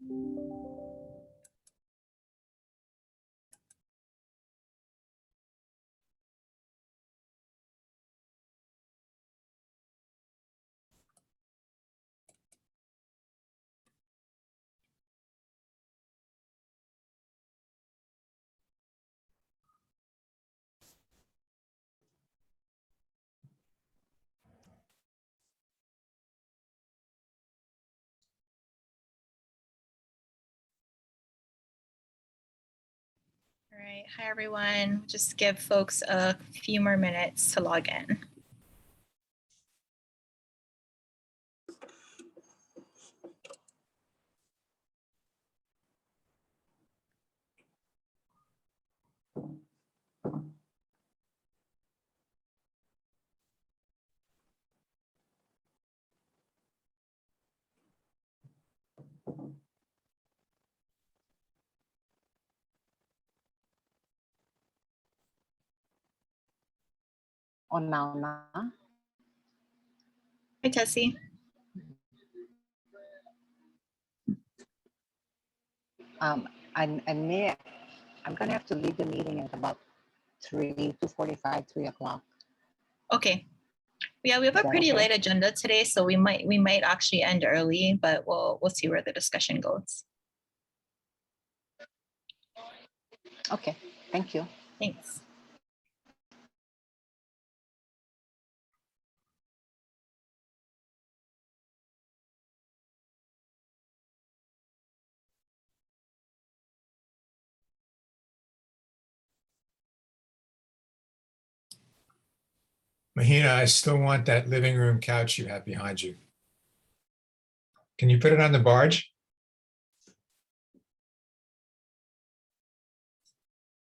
All right, hi everyone. Just give folks a few more minutes to log in. On now, na. Hi, Tessie. I'm gonna have to leave the meeting at about 2:45, 3 o'clock. Okay. Yeah, we have a Is that pretty okay? late agenda today, so we might actually end early, but we'll see where the discussion goes. Okay, thank you. Thanks. Mahina, I still want that living room couch you have behind you. Can you put it on the barge?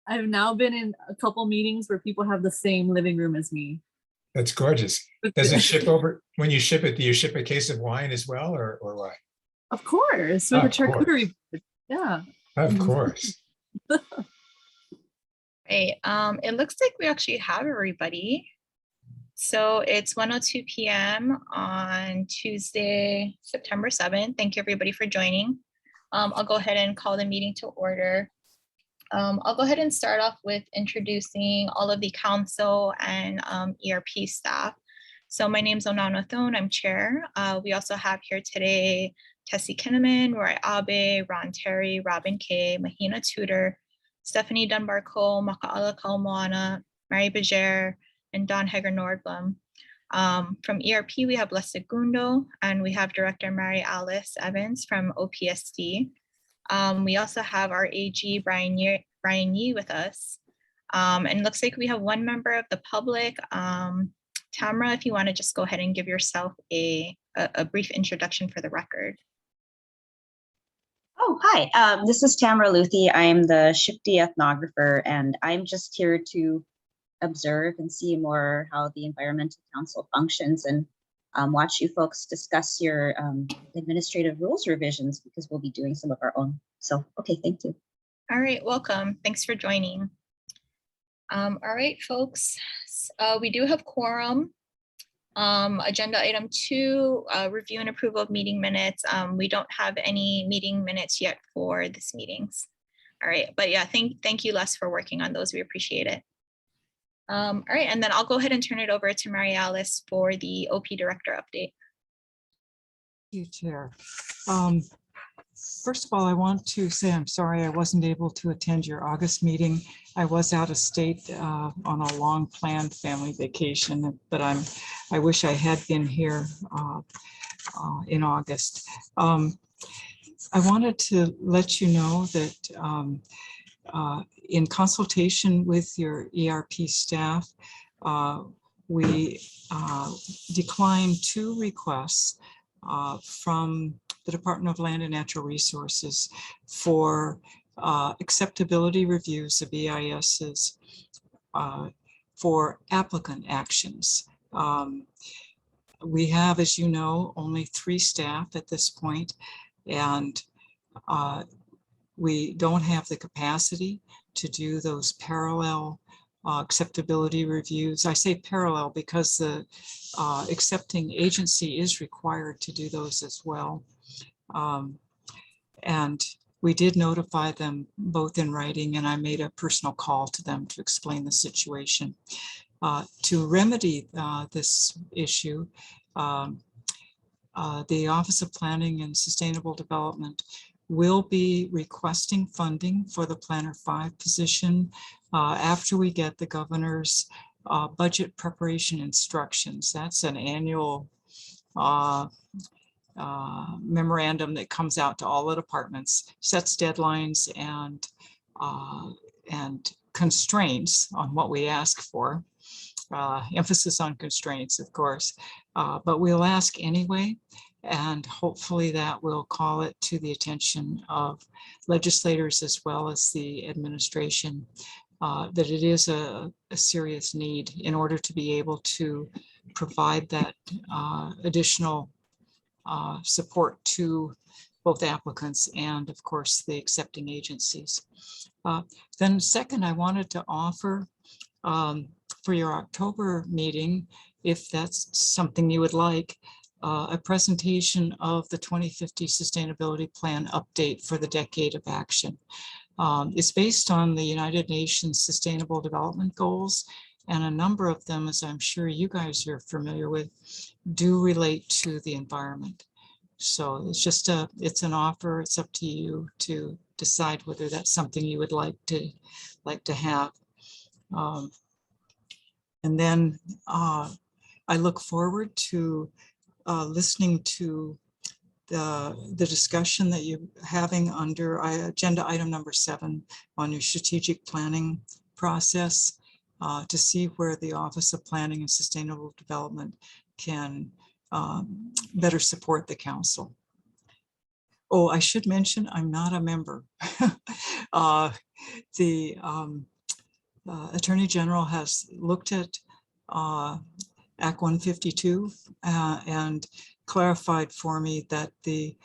I've now been in a couple meetings where people have the same living room as me. That's gorgeous. Does it ship over, when you ship it, do you ship a case of wine as well, or what? Of course, with a Of course. charcuterie board. Yeah. Of course. Right. It looks like we actually have everybody. So it's 1:02 p.m. on Tuesday, September 7th. Thank you everybody for joining. I'll go ahead and call the meeting to order. I'll go ahead and start off with introducing all of the council and ERP staff. So my name's Onana Thone, I'm chair. We also have here today Tessie Kinnaman, Roy Abe, Ron Terry, Robin Kay, Mahina Tudor, Stephanie Dunbar Cole, Maka'ala Kalmoana, Mary Bejer, and Don Heger Nordblom. From ERP, we have Les Segundo, and we have Director Mary Alice Evans from OPSD. We also have our AG, Brian Yee with us. And it looks like we have one member of the public. Tamara, if you want to just go ahead and give yourself a brief introduction for the record. Oh, hi, this is Tamara Luthi. I am the Shipti ethnographer, and I'm just here to observe and see more how the Environmental Council functions and watch you folks discuss your administrative rules revisions, because we'll be doing some of our own. So, okay, thank you. All right, welcome. Thanks for joining. All right, folks, we do have quorum. Agenda item 2, review and approval of meeting minutes. We don't have any meeting minutes yet for this meetings. All right, but yeah, thank you, Les, for working on those. We appreciate it. All right, and then I'll go ahead and turn it over to Mary Alice for the OP Director update. Thank you, Chair. First of all, I want to say I'm sorry I wasn't able to attend your August meeting. I was out of state on a long planned family vacation, but I wish I had been here in August. I wanted to let you know that in consultation with your ERP staff, we declined 2 requests from the Department of Land and Natural Resources for acceptability reviews of EISs for applicant actions. We have, as you know, only 3 staff at this point, and we don't have the capacity to do those parallel acceptability reviews. I say parallel because the accepting agency is required to do those as well. And we did notify them both in writing, and I made a personal call to them to explain the situation. To remedy this issue, the Office of Planning and Sustainable Development will be requesting funding for the Planner 5 position after we get the governor's budget preparation instructions. That's an annual memorandum that comes out to all the departments, sets deadlines and constraints on what we ask for. Emphasis on constraints, of course, but we'll ask anyway, and hopefully that will call it to the attention of legislators as well as the administration, that it is a serious need in order to be able to provide that additional support to both applicants and, of course, the accepting agencies. Then second, I wanted to offer for your October meeting, if that's something you would like, a presentation of the 2050 Sustainability Plan update for the Decade of Action. It's based on the United Nations Sustainable Development Goals, and a number of them, as I'm sure you guys are familiar with, do relate to the environment. So it's just it's an offer. It's up to you to decide whether that's something you would like to have. And then I look forward to listening to the discussion that you're having under agenda item number 7 on your strategic planning process to see where the Office of Planning and Sustainable Development can better support the council. Oh, I should mention, I'm not a member. The Attorney General has looked at Act 152 and clarified for me that the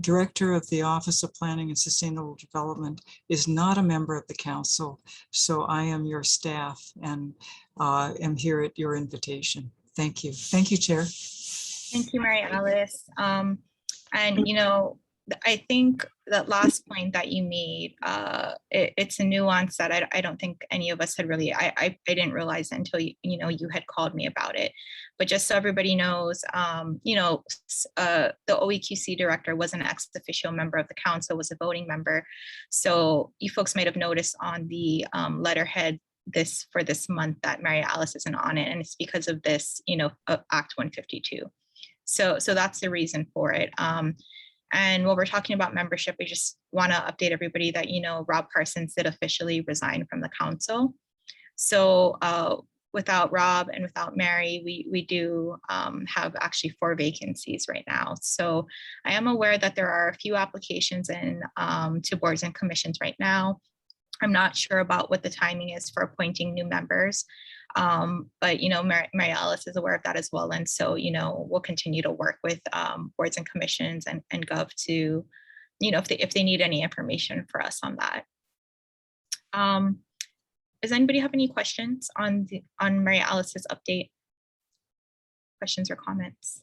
Director of the Office of Planning and Sustainable Development is not a member of the council. So I am your staff and am here at your invitation. Thank you. Thank you, Chair. Thank you, Mary Alice. And, you know, I think that last point that you made, it's a nuance that I don't think any of us had really, I didn't realize until, you know, you had called me about it. But just so everybody knows, you know, the OEQC director was an ex officio member of the council, was a voting member. So you folks might have noticed on the letterhead for this month that Mary Alice isn't on it. And it's because of this, you know, of Act 152. So that's the reason for it. And while we're talking about membership, we just want to update everybody that, you know, Rob Parsons did officially resign from the council. So without Rob and without Mary, we do have actually 4 vacancies right now. So I am aware that there are a few applications in to boards and commissions right now. I'm not sure about what the timing is for appointing new members. But, you know, Mary Alice is aware of that as well. And so, you know, we'll continue to work with boards and commissions and Gov to, you know, if they need any information for us on that. Does anybody have any questions on Mary Alice's update? Questions or comments?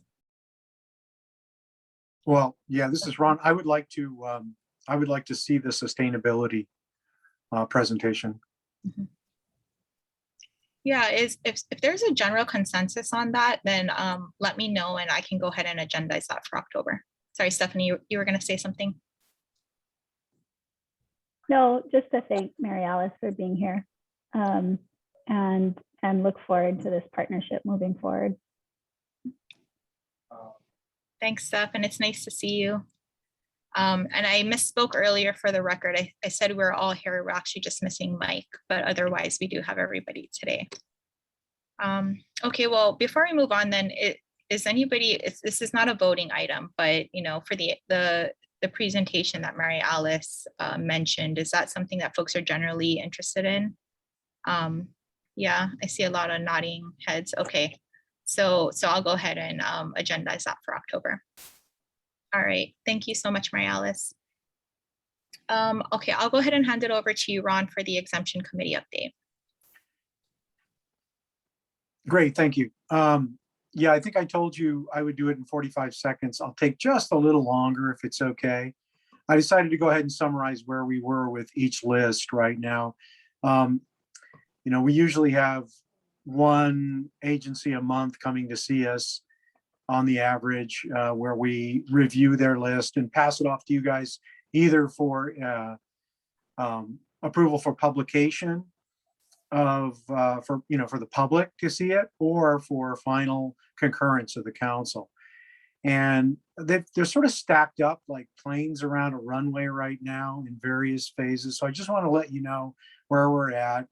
Well, yeah, this is Ron. I would like to see the sustainability presentation. Mm-hmm. Yeah, if there's a general consensus on that, then let me know and I can go ahead and agendize that for October. Sorry, Stephanie, you were going to say something? No, just to thank Mary Alice for being here and look forward to this partnership moving forward. Thanks, Steph, and it's nice to see you. And I misspoke earlier for the record. I said we're all here. We're actually just missing Mike, but otherwise we do have everybody today. Okay, well, before we move on, then, is anybody? This is not a voting item, but you know, for the presentation that Mary Alice mentioned, is that something that folks are generally interested in? Yeah, I see a lot of nodding heads. Okay, so I'll go ahead and agendize that for October. All right, thank you so much, Mary Alice. Okay, I'll go ahead and hand it over to you, Ron, for the exemption committee update. Great, thank you. Yeah, I think I told you I would do it in 45 seconds. I'll take just a little longer if it's okay. I decided to go ahead and summarize where we were with each list right now. We usually have one agency a month coming to see us on the average, where we review their list and pass it off to you guys, either for approval for publication for the public to see it, or for final concurrence of the council. And they're sort of stacked up like planes around a runway right now in various phases. So I just want to let you know where we're at.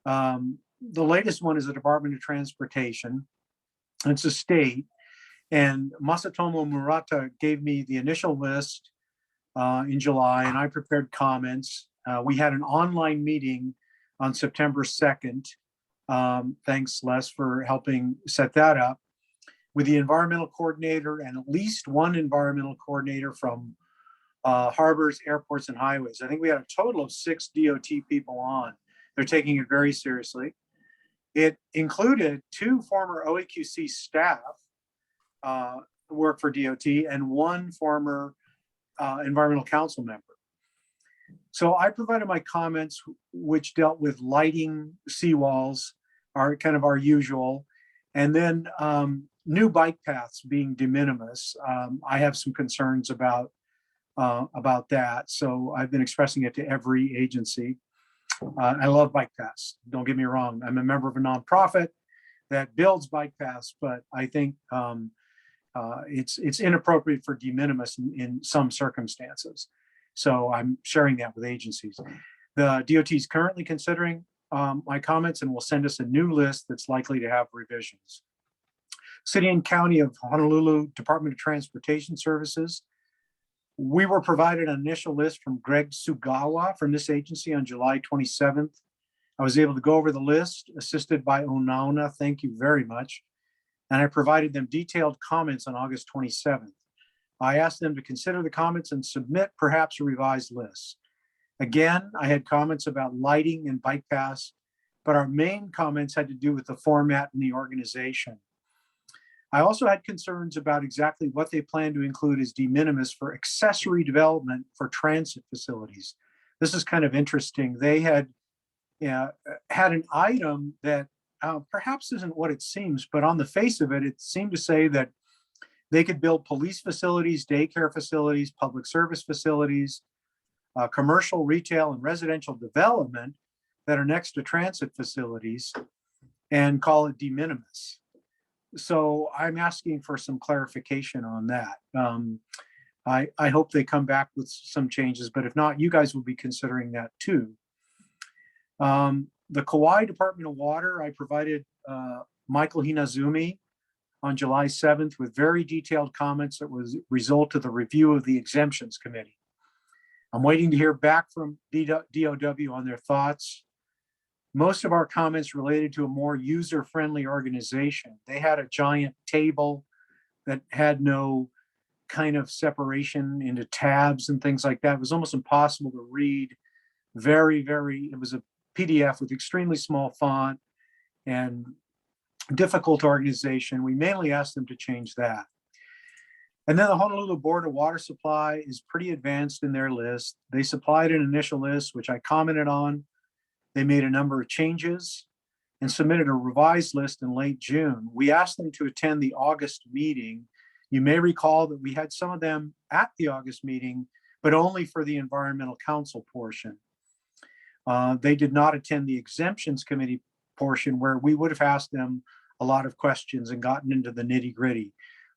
The latest one is the Department of Transportation. It's a state. And Masatomo Murata gave me the initial list in July, and I prepared comments. We had an online meeting on September 2nd. Thanks, Les, for helping set that up, with the environmental coordinator and at least one environmental coordinator from harbors, airports, and highways. I think we had a total of 6 DOT people on. They're taking it very seriously. It included 2 former OAQC staff work for DOT and 1 former environmental council member. So I provided my comments, which dealt with lighting seawalls, kind of our usual, and then new bike paths being de minimis. I have some concerns about that, so I've been expressing it to every agency. I love bike paths. Don't get me wrong. I'm a member of a nonprofit that builds bike paths, but I think it's inappropriate for de minimis in some circumstances. So I'm sharing that with agencies. The DOT is currently considering my comments and will send us a new list that's likely to have revisions. City and County of Honolulu Department of Transportation Services. We were provided an initial list from Greg Sugawa from this agency on July 27th. I was able to go over the list, assisted by Onauna. Thank you very much. And I provided them detailed comments on August 27th. I asked them to consider the comments and submit perhaps a revised list. Again, I had comments about lighting and bike paths, but our main comments had to do with the format and the organization. I also had concerns about exactly what they plan to include as de minimis for accessory development for transit facilities. This is kind of interesting. They had had an item that perhaps isn't what it seems, but on the face of it, it seemed to say that they could build police facilities, daycare facilities, public service facilities, commercial, retail, and residential development that are next to transit facilities, and call it de minimis. So I'm asking for some clarification on that. I hope they come back with some changes, but if not, you guys will be considering that too. The Kauai Department of Water, I provided Michael Hinazumi on July 7th with very detailed comments that was a result of the review of the exemptions committee. I'm waiting to hear back from DOW on their thoughts. Most of our comments related to a more user-friendly organization. They had a giant table that had no kind of separation into tabs and things like that. It was almost impossible to read. It was a PDF with extremely small font and difficult organization. We mainly asked them to change that. And then the Honolulu Board of Water Supply is pretty advanced in their list. They supplied an initial list, which I commented on. They made a number of changes and submitted a revised list in late June. We asked them to attend the August meeting. You may recall that we had some of them at the August meeting, but only for the environmental council portion. They did not attend the exemptions committee portion, where we would have asked them a lot of questions and gotten into the nitty gritty.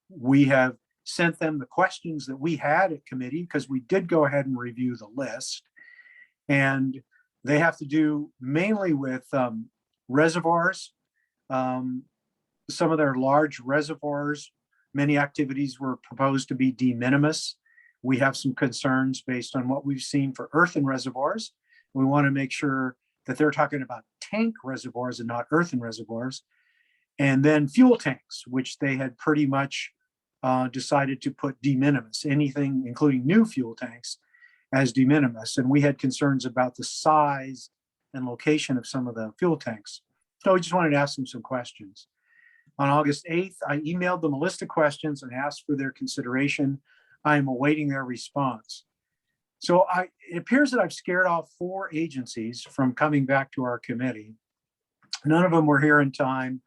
We have sent them the questions that we had at committee, because we did go ahead and review the list. And they have to do mainly with reservoirs. Some of their large reservoirs, many activities were proposed to be de minimis. We have some concerns based on what we've seen for earthen reservoirs. We want to make sure that they're talking about tank reservoirs and not earthen reservoirs. And then fuel tanks, which they had pretty much decided to put de minimis, anything including new fuel tanks, as de minimis. And we had concerns about the size and location of some of the fuel tanks. So we just wanted to ask them some questions. On August 8th, I emailed them a list of questions and asked for their consideration. I am awaiting their response. So it appears that I've scared off 4 agencies from coming back to our committee. None of them were here in time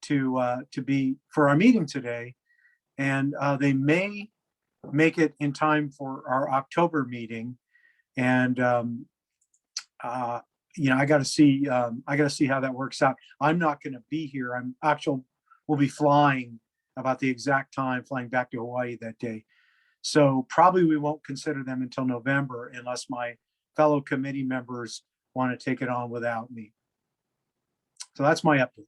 to be for our meeting today. And they may make it in time for our October meeting. And, I got to see how that works out. I'm not going to be here. We'll be flying about the exact time, flying back to Hawaii that day. So probably we won't consider them until November unless my fellow committee members want to take it on without me. So that's my update.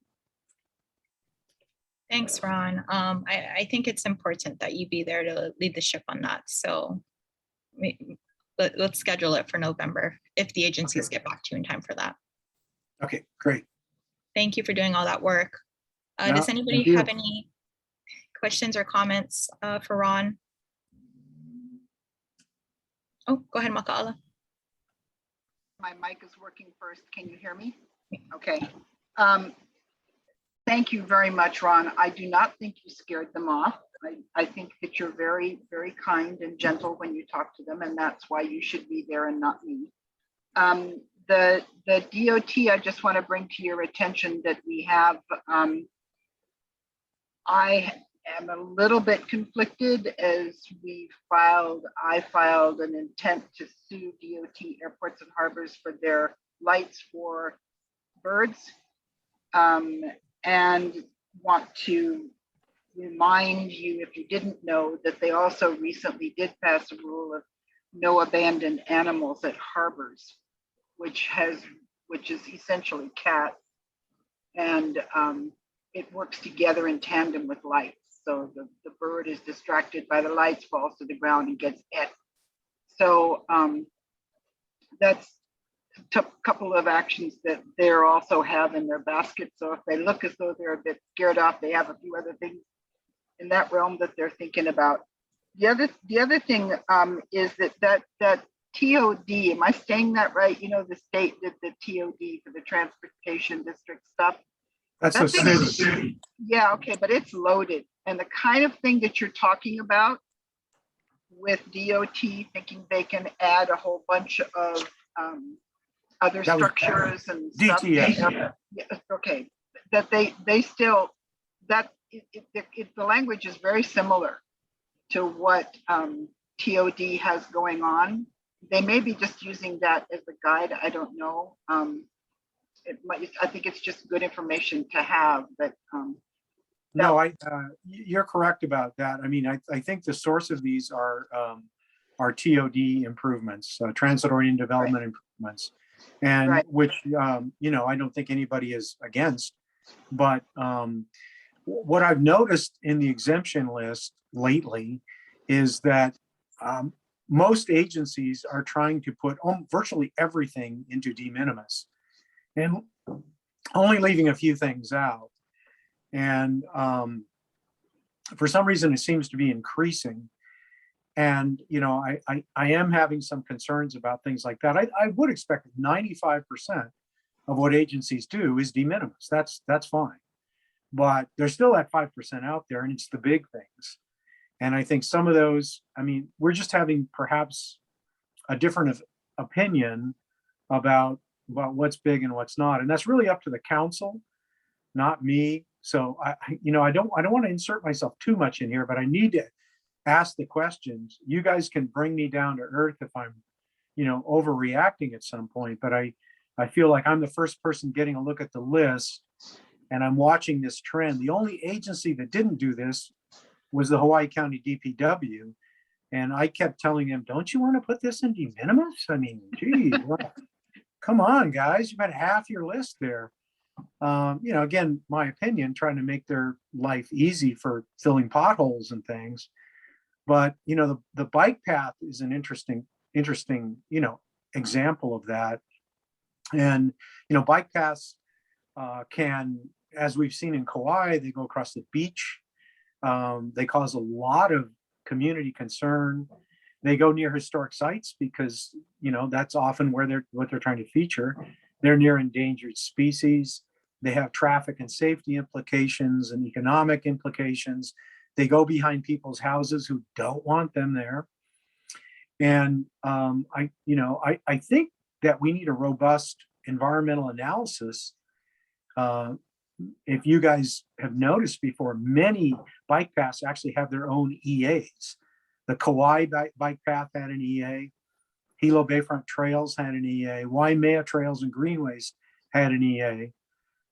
Thanks, Ron. I think it's important that you be there to lead the ship on that. So let's schedule it for November if the agencies get back to you in time for that. Okay, great. Thank you for doing all that work. Yeah, Does thank anybody you. have any questions or comments for Ron? Oh, go ahead, Makaala. My mic is working first. Can you hear me? Okay. Thank you very much, Ron. I do not think you scared them off. I think that you're very, very kind and gentle when you talk to them, and that's why you should be there and not me. The DOT, I just want to bring to your attention that we have, I am a little bit conflicted as I filed an intent to sue DOT Airports and Harbors for their lights for birds. And want to remind you, if you didn't know, that they also recently did pass a rule of no abandoned animals at harbors, which is essentially cats, and it works together in tandem with lights. So the bird is distracted by the lights, falls to the ground, and gets hit. So that's a couple of actions that they're also have in their basket. So if they look as though they're a bit scared off, they have a few other things in that realm that they're thinking about. The other thing is that TOD, am I saying that right? You know, the state did the TOD for the transportation district stuff. That's a city. Yeah, okay, but it's loaded. And the kind of thing that you're talking about with DOT thinking they can add a whole bunch of other That was structures and stuff. DTS. Yeah, okay, that they still, that the language is very similar to what TOD has going on. They may be just using that as a guide. I don't know. I think it's just good information to have. But no, you're correct about that. I mean, I think the source of these are TOD improvements, transit-oriented development improvements, and which I don't think anybody is against. But what I've noticed in the exemption list lately is that most agencies are trying to put virtually everything into de minimis and only leaving a few things out. And for some reason, it seems to be increasing. And, I am having some concerns about things like that. I would expect 95% of what agencies do is de minimis. That's fine. But there's still that 5% out there, and it's the big things. And I think some of those, we're just having perhaps a different opinion about what's big and what's not. And that's really up to the council, not me. So I don't want to insert myself too much in here, but I need to ask the questions. You guys can bring me down to earth if I'm, overreacting at some point, but I feel like I'm the first person getting a look at the list, and I'm watching this trend. The only agency that didn't do this was the Hawaii County DPW. And I kept telling him, don't you want to put this in de minimis? Geez, come on, guys, you've got half your list there. Again, my opinion, trying to make their life easy for filling potholes and things. But, the bike path is an interesting, example of that. And, bike paths can, as we've seen in Kauai, they go across the beach. They cause a lot of community concern. They go near historic sites because, that's often what they're trying to feature. They're near endangered species. They have traffic and safety implications and economic implications. They go behind people's houses who don't want them there. And I think that we need a robust environmental analysis. If you guys have noticed before, many bike paths actually have their own EAs. The Kauai bike path had an EA. Hilo Bayfront Trails had an EA. Waimea Trails and Greenways had an EA.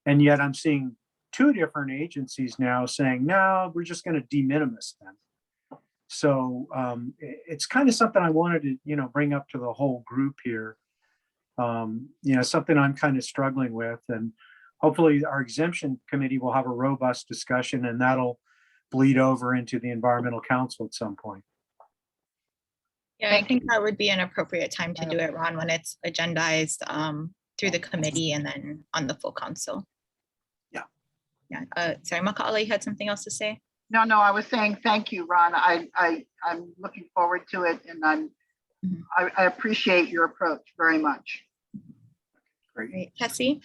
And yet I'm seeing two different agencies now saying, no, we're just going to de minimis them. So it's kind of something I wanted to, bring up to the whole group here. Something I'm kind of struggling with, and hopefully our exemption committee will have a robust discussion, and that'll bleed over into the environmental council at some point. Yeah, I think that would be an appropriate time to do it, Ron, when it's agendized through the committee and then on the full council. Yeah. Yeah. Sorry, Makala, you had something else to say? No, I was saying thank you, Ron. I'm looking forward to it, and I appreciate your approach very much. Great. Tessie?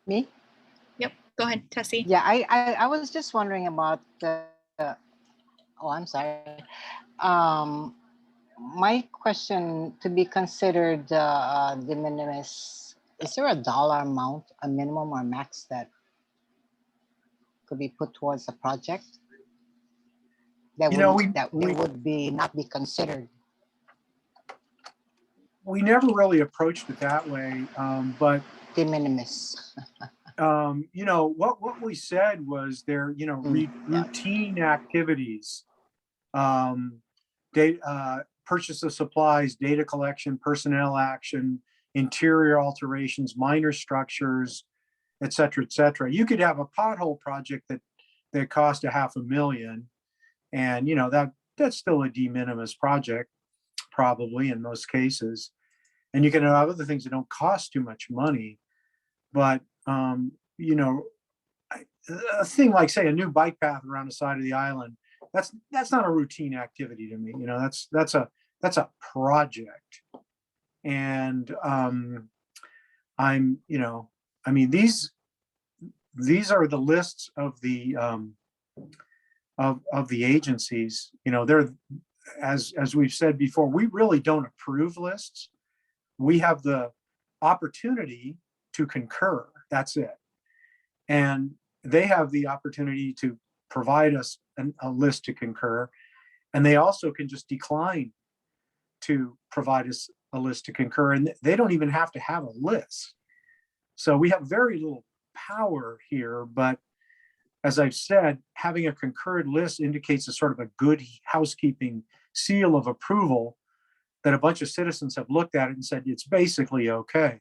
Me? Yep, go ahead, Tessie. Yeah, I was just wondering about the, oh, I'm sorry. My question, to be considered de minimis, is there a dollar amount, a minimum or max that could be put towards the project that would be not be considered? We never really approached it that way, but De minimis. what we said was there, routine activities, data, purchase of supplies, data collection, personnel action, interior alterations, minor structures, et cetera, et cetera. You could have a pothole project that cost $500,000, and that's still a de minimis project, probably in most cases. And you can have other things that don't cost too much money, but a thing like, say, a new bike path around the side of the island, that's not a routine activity to me. That's a project. And these are the lists of the of the agencies. They're, as we've said before, we really don't approve lists. We have the opportunity to concur. That's it. And they have the opportunity to provide us a list to concur. And they also can just decline to provide us a list to concur. And they don't even have to have a list. So we have very little power here. But as I've said, having a concurred list indicates a sort of a good housekeeping seal of approval that a bunch of citizens have looked at it and said, it's basically okay.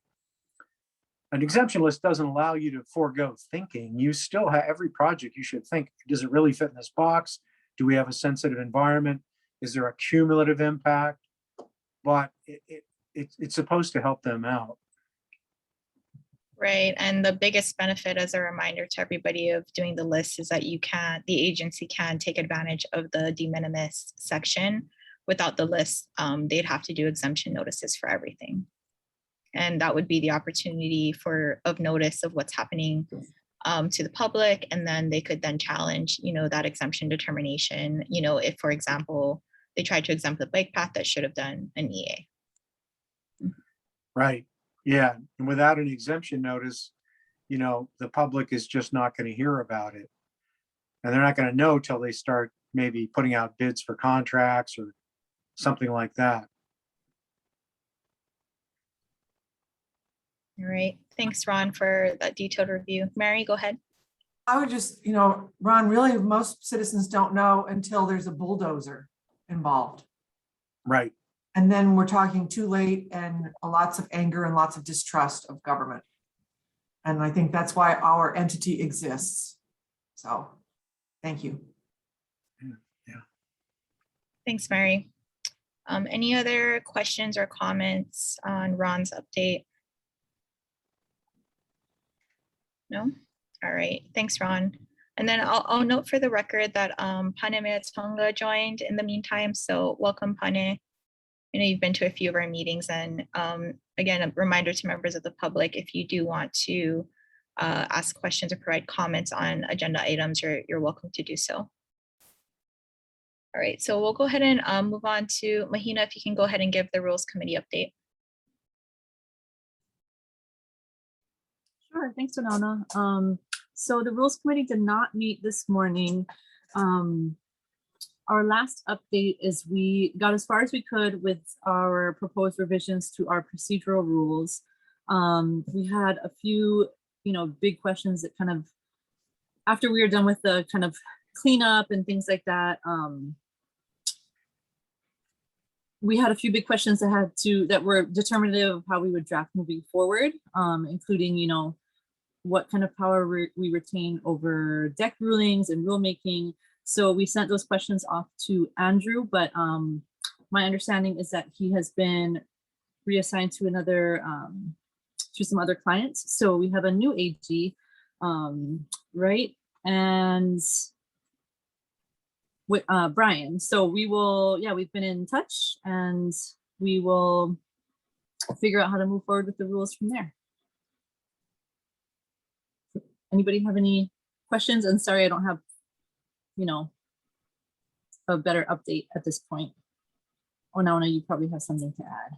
An exemption list doesn't allow you to forego thinking. You still have every project you should think, does it really fit in this box? Do we have a sensitive environment? Is there a cumulative impact? But it's supposed to help them out. Right. And the biggest benefit, as a reminder to everybody, of doing the list is that the agency can take advantage of the de minimis section. Without the list, they'd have to do exemption notices for everything. And that would be the opportunity of notice of what's happening to the public. And then they could then challenge, that exemption determination, if, for example, they tried to exempt the bike path that should have done an EA. Right. Yeah. And without an exemption notice, the public is just not going to hear about it. And they're not going to know till they start maybe putting out bids for contracts or something like that. All right. Thanks, Ron, for that detailed review. Mary, go ahead. I would just, Ron, really, most citizens don't know until there's a bulldozer involved. Right. And then we're talking too late and lots of anger and lots of distrust of government. And I think that's why our entity exists. So, thank you. Yeah. Thanks, Mary. Any other questions or comments on Ron's update? No? All right, thanks, Ron. And then I'll note for the record that Pane Meatonga joined in the meantime. So welcome, Pane. You've been to a few of our meetings, and again, a reminder to members of the public, if you do want to ask questions or provide comments on agenda items, you're welcome to do so. All right, so we'll go ahead and move on to Mahina, if you can go ahead and give the Rules Committee update. Sure, thanks, Winona. So the Rules Committee did not meet this morning. Our last update is we got as far as we could with our proposed revisions to our procedural rules. We had a few, big questions that kind of, after we were done with the kind of cleanup and things like that, we had a few big questions that were determinative of how we would draft moving forward, including, what kind of power we retain over deck rulings and rulemaking. So we sent those questions off to Andrew, but my understanding is that he has been reassigned to to some other clients. So we have a new AG, right? And with Brian. So we've been in touch and we will figure out how to move forward with the rules from there. Anybody have any questions? And sorry, I don't have, a better update at this point. Oh, no, you probably have something to add.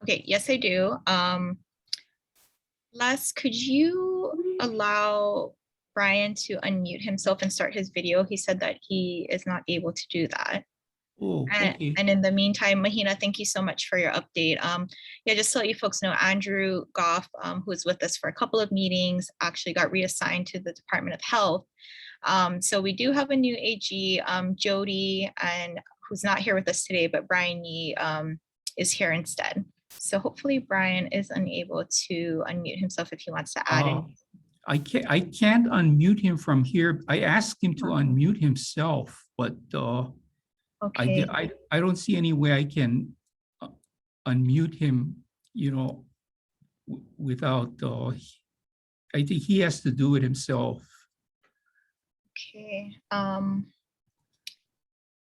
Okay, yes, I do. Les, could you allow Brian to unmute himself and start his video? He said that he is not able to do that. Oh, okay. And in the meantime, Mahina, thank you so much for your update. Yeah, just to let you folks know, Andrew Goff, who was with us for a couple of meetings, actually got reassigned to the Department of Health. So we do have a new AG, Jody, and who's not here with us today, but Brian Yee is here instead. So hopefully Brian is unable to unmute himself if he wants to add in. I can't unmute him from here. I asked him to unmute himself, but Okay. I don't see any way I can unmute him, without, I think he has to do it himself. Okay.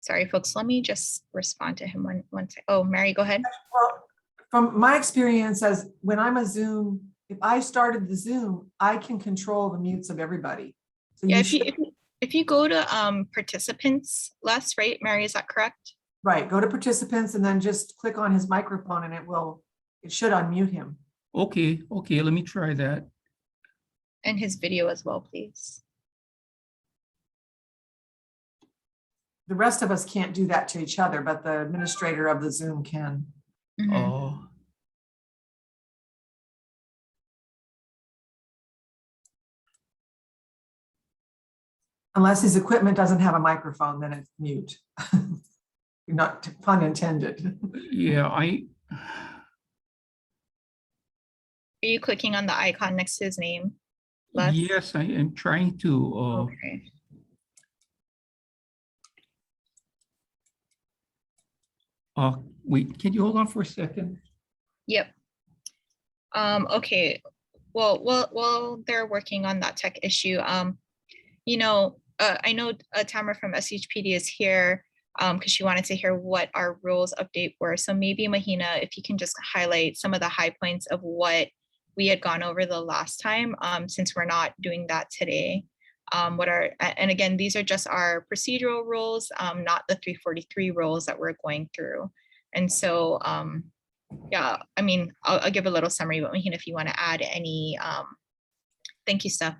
Sorry, folks, let me just respond to him one second. Oh, Mary, go ahead. Well, from my experience as when I'm a Zoom, if I started the Zoom, I can control the mutes of everybody. So Yeah, you if you go to participants, Les, right, Mary, is that correct? Right, go to participants and then just click on his microphone and it should unmute him. Okay, let me try that. And his video as well, please. The rest of us can't do that to each other, but the administrator of the Zoom can. Mhm. Unless his equipment doesn't have a microphone, then it's mute. Not pun intended. Yeah, Are you clicking on the icon next to his name, Les? yes, I am trying to. Okay. Wait, can you hold on for a second? Yep. Okay. Well, they're working on that tech issue. I know Tamara from SHPD is here because she wanted to hear what our rules update were. So maybe Mahina, if you can just highlight some of the high points of what we had gone over the last time, since we're not doing that today. And again, these are just our procedural rules, not the 343 rules that we're going through. And so, yeah, I mean, I'll give a little summary, but Mahina, if you want to add any, thank you, Steph.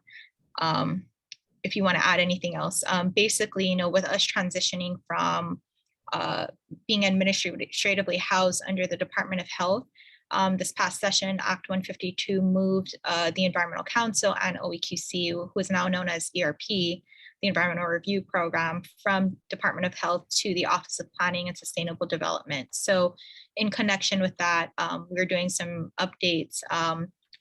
If you want to add anything else, basically, with us transitioning from being administratively housed under the Department of Health, this past session, Act 152 moved the Environmental Council and OEQC, who is now known as ERP, the Environmental Review Program, from Department of Health to the Office of Planning and Sustainable Development. So in connection with that, we're doing some updates.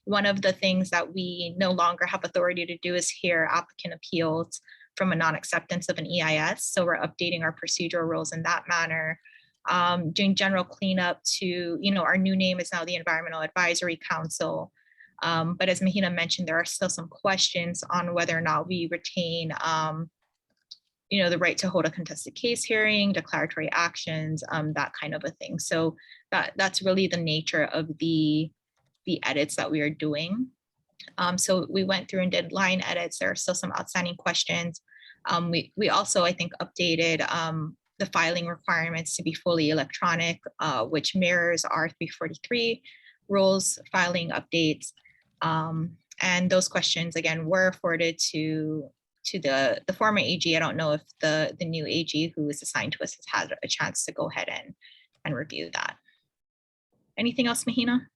One of the things that we no longer have authority to do is hear applicant appeals from a non-acceptance of an EIS. So we're updating our procedural rules in that manner. Doing general cleanup to, our new name is now the Environmental Advisory Council. But as Mahina mentioned, there are still some questions on whether or not we retain, the right to hold a contested case hearing, declaratory actions, that kind of a thing. So that's really the nature of the edits that we are doing. So we went through and did line edits. There are still some outstanding questions. We also, I think, updated the filing requirements to be fully electronic, which mirrors our 343 rules filing updates. And those questions, again, were forwarded to the former AG. I don't know if the new AG who is assigned to us has had a chance to go ahead and review that. Anything else, Mahina?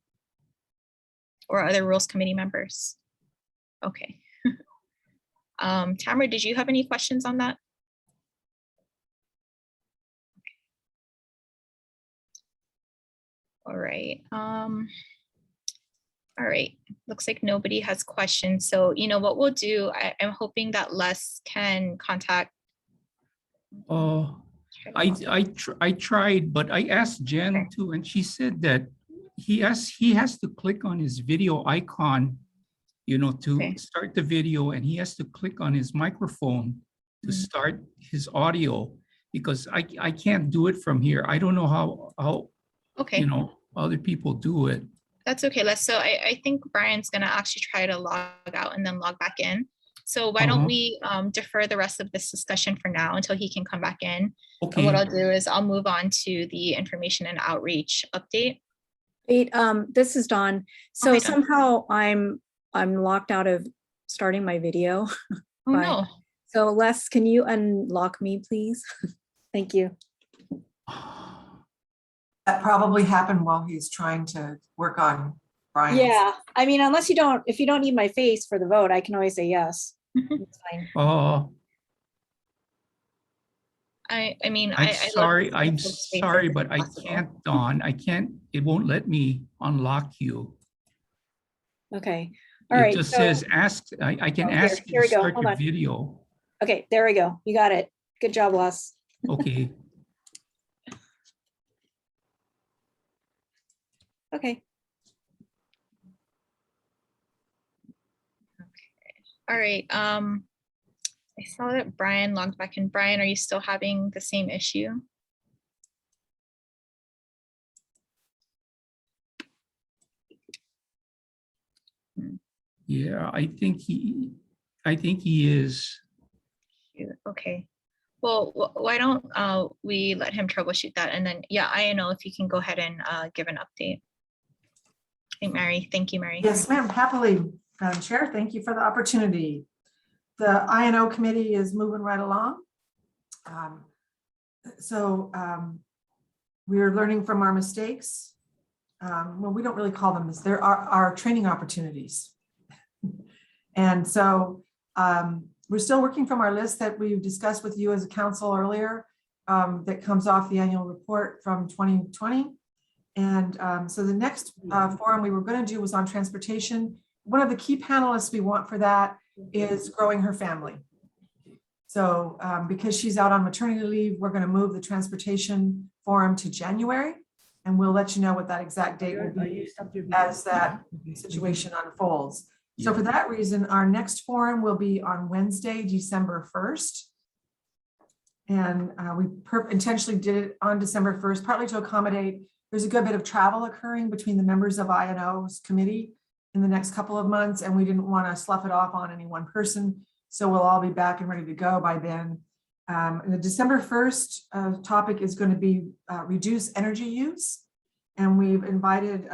Or other rules committee members? Okay. Tamara, did you have any questions on that? All right. All right. Looks like nobody has questions. So, you know, what we'll do, I'm hoping that Les can contact. Oh, I tried, but I asked Jen Okay. too, and she said that he has to click on his video icon, you know, to Okay. start the video, and he has to click on his microphone to start his audio, because I can't do it from here. I don't know how Okay. you know, other people do it. That's okay, Les. So I think Brian's gonna actually try to log out and then log back in. So why don't we defer the rest of this discussion for now until he can come back in? And what Okay. I'll do is I'll move on to the information and outreach update. Wait, this is Dawn. So hi, Dawn. somehow I'm locked out of starting my video. Oh, Bye. no. So Les, can you unlock me, please? Thank you. That probably happened while he's trying to work on Brian's. Yeah, I mean, if you don't need my face for the vote, I can always say yes. It's fine. Oh, I mean, I'm I love sorry. to see I'm folks' faces sorry, if but I possible. can't, Dawn. I can't. It won't let me unlock you. Okay, all It right. just So, says ask. I can oh, ask here you to we go. start Hold the on. video. Okay, there we go. You got it. Good job, Les. Okay. Okay. All right. I saw that Brian logged back in. Brian, are you still having the same issue? Yeah, I think he is. Okay. Well, why don't we let him troubleshoot that, and then yeah, I know if you can go ahead and give an update. I think Mary. Thank you, Mary. Yes, ma'am. Happily, Madam Chair. Thank you for the opportunity. The INO committee is moving right along. We're learning from our mistakes. Well, we don't really call them this. There are our training opportunities. And so we're still working from our list that we've discussed with you as a council earlier, that comes off the annual report from 2020. And so the next forum we were going to do was on transportation. One of the key panelists we want for that is growing her family. So because she's out on maternity leave, we're going to move the transportation forum to January, and we'll let you know what that exact date will be as that situation unfolds. So for that reason, our next forum will be on Wednesday, December 1st. And we intentionally did it on December 1st, partly to accommodate, there's a good bit of travel occurring between the members of INO's committee in the next couple of months, and we didn't want to slough it off on any one person. So we'll all be back and ready to go by then. And the December 1st topic is going to be reduce energy use. And we've invited,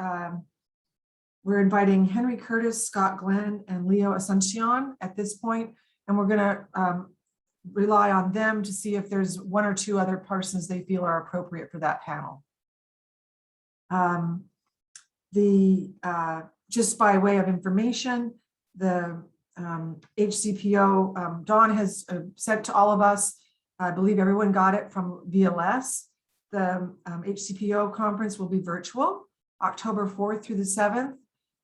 we're inviting Henry Curtis, Scott Glenn, and Leo Asuncion at this point. And we're going to rely on them to see if there's one or two other persons they feel are appropriate for that panel. Just by way of information, the HCPO, Dawn has sent to all of us, I believe everyone got it from VLS. The HCPO conference will be virtual, October 4th through the 7th.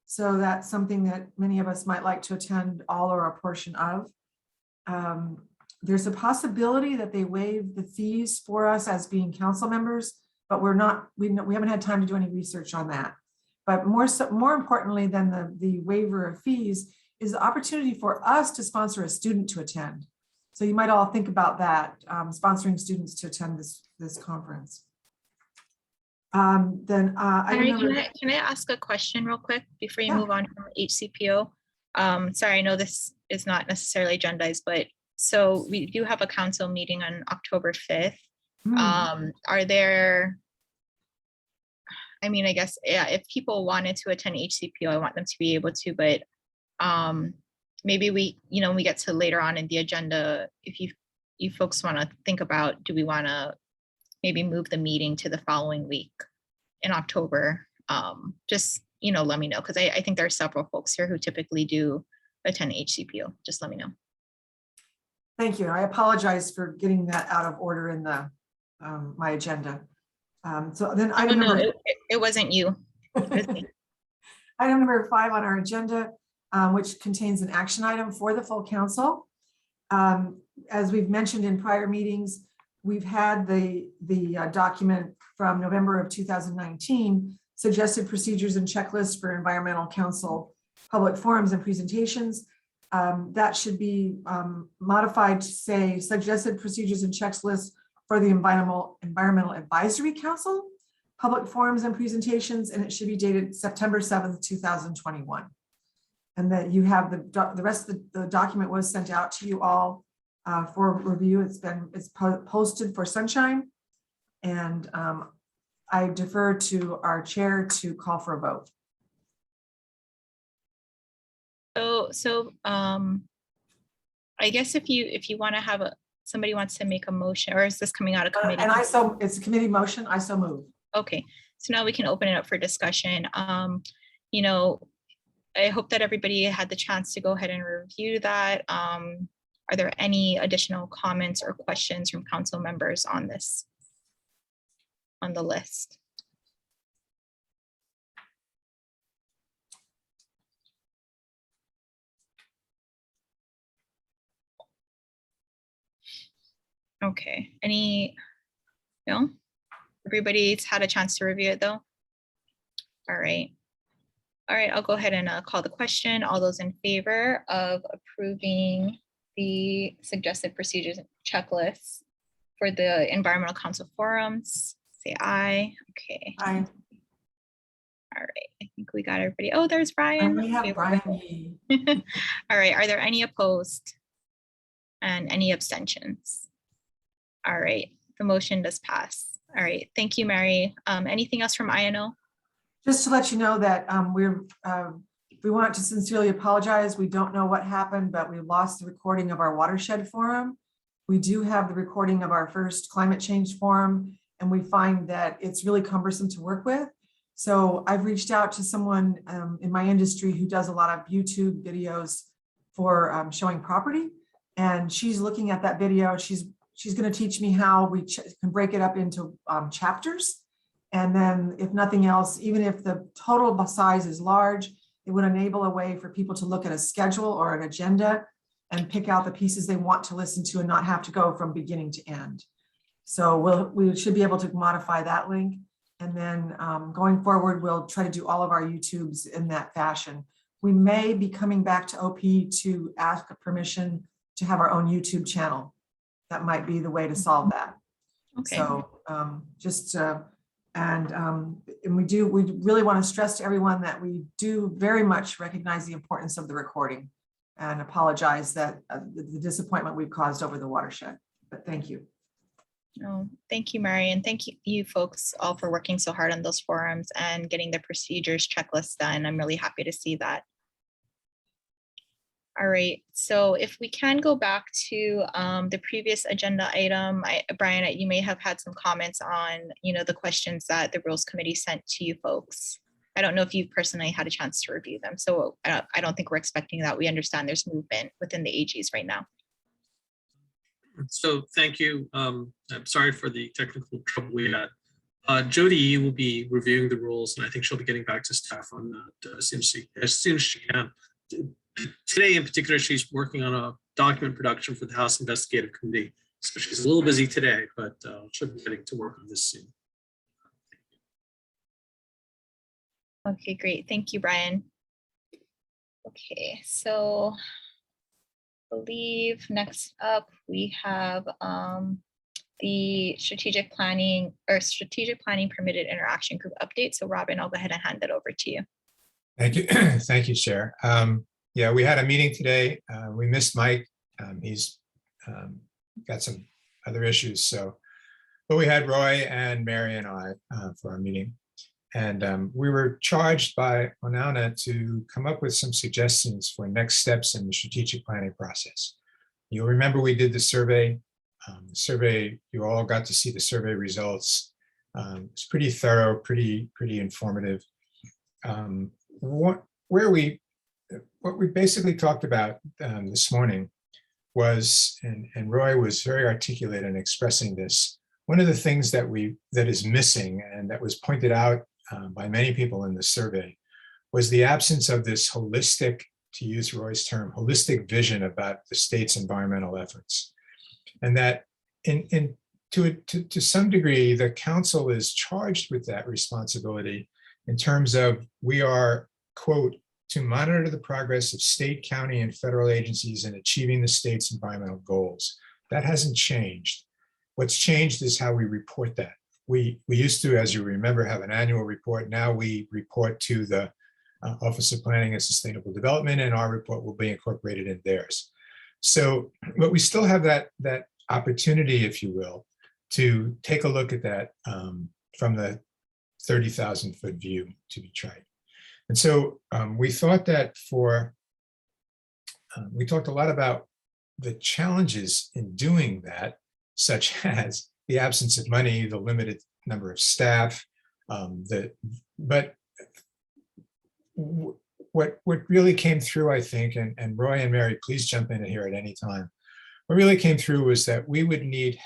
So that's something that many of us might like to attend all or a portion of. There's a possibility that they waive the fees for us as being council members, but we haven't had time to do any research on that. But more importantly than the waiver of fees is the opportunity for us to sponsor a student to attend. So you might all think about that, sponsoring students to attend this conference. Can I ask a question real quick before you move on from HCPO? sorry, I know this is not necessarily agendized, but so we do have a council meeting on October 5th. Are there, I mean, I guess, yeah, if people wanted to attend HCPO, I want them to be able to, but maybe we, we get to later on in the agenda, if you folks want to think about, do we want to maybe move the meeting to the following week in October? Just, let me know, because I think there are several folks here who typically do attend HCPO. Just let me know. Thank you. I apologize for getting that out of order in the my agenda. So then item no, number it wasn't you. It was me. Item number 5 on our agenda, which contains an action item for the full council. As we've mentioned in prior meetings, we've had the document from November of 2019, suggested procedures and checklists for environmental council public forums and presentations. That should be modified to say suggested procedures and checklists for the environmental advisory council public forums and presentations, and it should be dated September 7th, 2021. And that you have the rest of the document was sent out to you all for review. It's posted for sunshine, and I defer to our chair to call for a vote. So I guess if you want to have somebody wants to make a motion, or is this coming out of committee? And it's a committee motion. I so move. Okay, so now we can open it up for discussion. I hope that everybody had the chance to go ahead and review that. Are there any additional comments or questions from council members on this, on the list? Okay, no? Everybody's had a chance to review it though? All right, I'll go ahead and call the question. All those in favor of approving the suggested procedures and checklists for the environmental council forums, say aye. Okay. Aye. All right, I think we got everybody. Oh, there's Brian. And we have Okay, Brian. all right, are there any opposed and any abstentions? All right, the motion does pass. All right, thank you, Mary. Anything else from INO? Just to let you know that we want to sincerely apologize. We don't know what happened, but we lost the recording of our watershed forum. We do have the recording of our first climate change forum, and we find that it's really cumbersome to work with. So I've reached out to someone in my industry who does a lot of YouTube videos for showing property, and she's looking at that video. She's going to teach me how we can break it up into chapters. And then if nothing else, even if the total size is large, it would enable a way for people to look at a schedule or an agenda and pick out the pieces they want to listen to and not have to go from beginning to end. So we should be able to modify that link. And then going forward, we'll try to do all of our YouTubes in that fashion. We may be coming back to OP to ask permission to have our own YouTube channel. That might be the way to solve that. Okay. So and we really want to stress to everyone that we do very much recognize the importance of the recording and apologize that the disappointment we've caused over the watershed. But thank you. Oh, thank you, Mary, and thank you folks all for working so hard on those forums and getting the procedures checklist done. I'm really happy to see that. All right, so if we can go back to the previous agenda item, Brian, you may have had some comments on, the questions that the Rules Committee sent to you folks. I don't know if you personally had a chance to review them, so I don't think we're expecting that. We understand there's movement within the AGs right now. So thank you. I'm sorry for the technical trouble we had. Jody will be reviewing the rules, and I think she'll be getting back to staff on that as soon as she can. Today in particular, she's working on a document production for the House Investigative Committee. So she's a little busy today, but she'll be getting to work on this soon. Okay, great. Thank you, Brian. Okay, so I believe next up we have the strategic planning permitted interaction group update. So Robin, I'll go ahead and hand it over to you. Thank you. Thank you, Chair. Yeah, we had a meeting today. We missed Mike. He's got some other issues, so, but we had Roy and Mary and I for our meeting. And we were charged by Onauna to come up with some suggestions for next steps in the strategic planning process. You'll remember we did the survey. You all got to see the survey results. It's pretty thorough, pretty informative. What we basically talked about this morning was, and Roy was very articulate in expressing this, one of the things that is missing and that was pointed out by many people in the survey was the absence of this holistic, to use Roy's term, holistic vision about the state's environmental efforts. And that to some degree, the council is charged with that responsibility in terms of we are, quote, to monitor the progress of state, county, and federal agencies in achieving the state's environmental goals. That hasn't changed. What's changed is how we report that. We used to, as you remember, have an annual report. Now we report to the Office of Planning and Sustainable Development, and our report will be incorporated in theirs. So, but we still have that opportunity, if you will, to take a look at that from the 30,000-foot view, to be tried. And so we thought that we talked a lot about the challenges in doing that, such as the absence of money, the limited number of staff, but what really came through, I think, and Roy and Mary, please jump in here at any time. What really came through was that we would need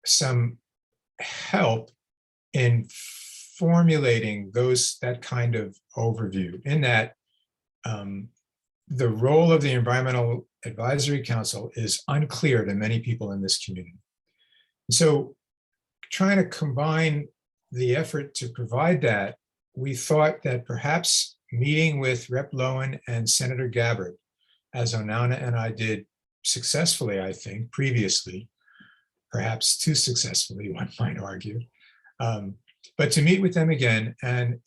some help in formulating that kind of overview, in that the role of the Environmental Advisory Council is unclear to many people in this community. So trying to combine the effort to provide that, we thought that perhaps meeting with Rep. Lowen and Senator Gabbard, as Onauna and I did successfully, I think, previously, perhaps too successfully, one might argue, but to meet with them again and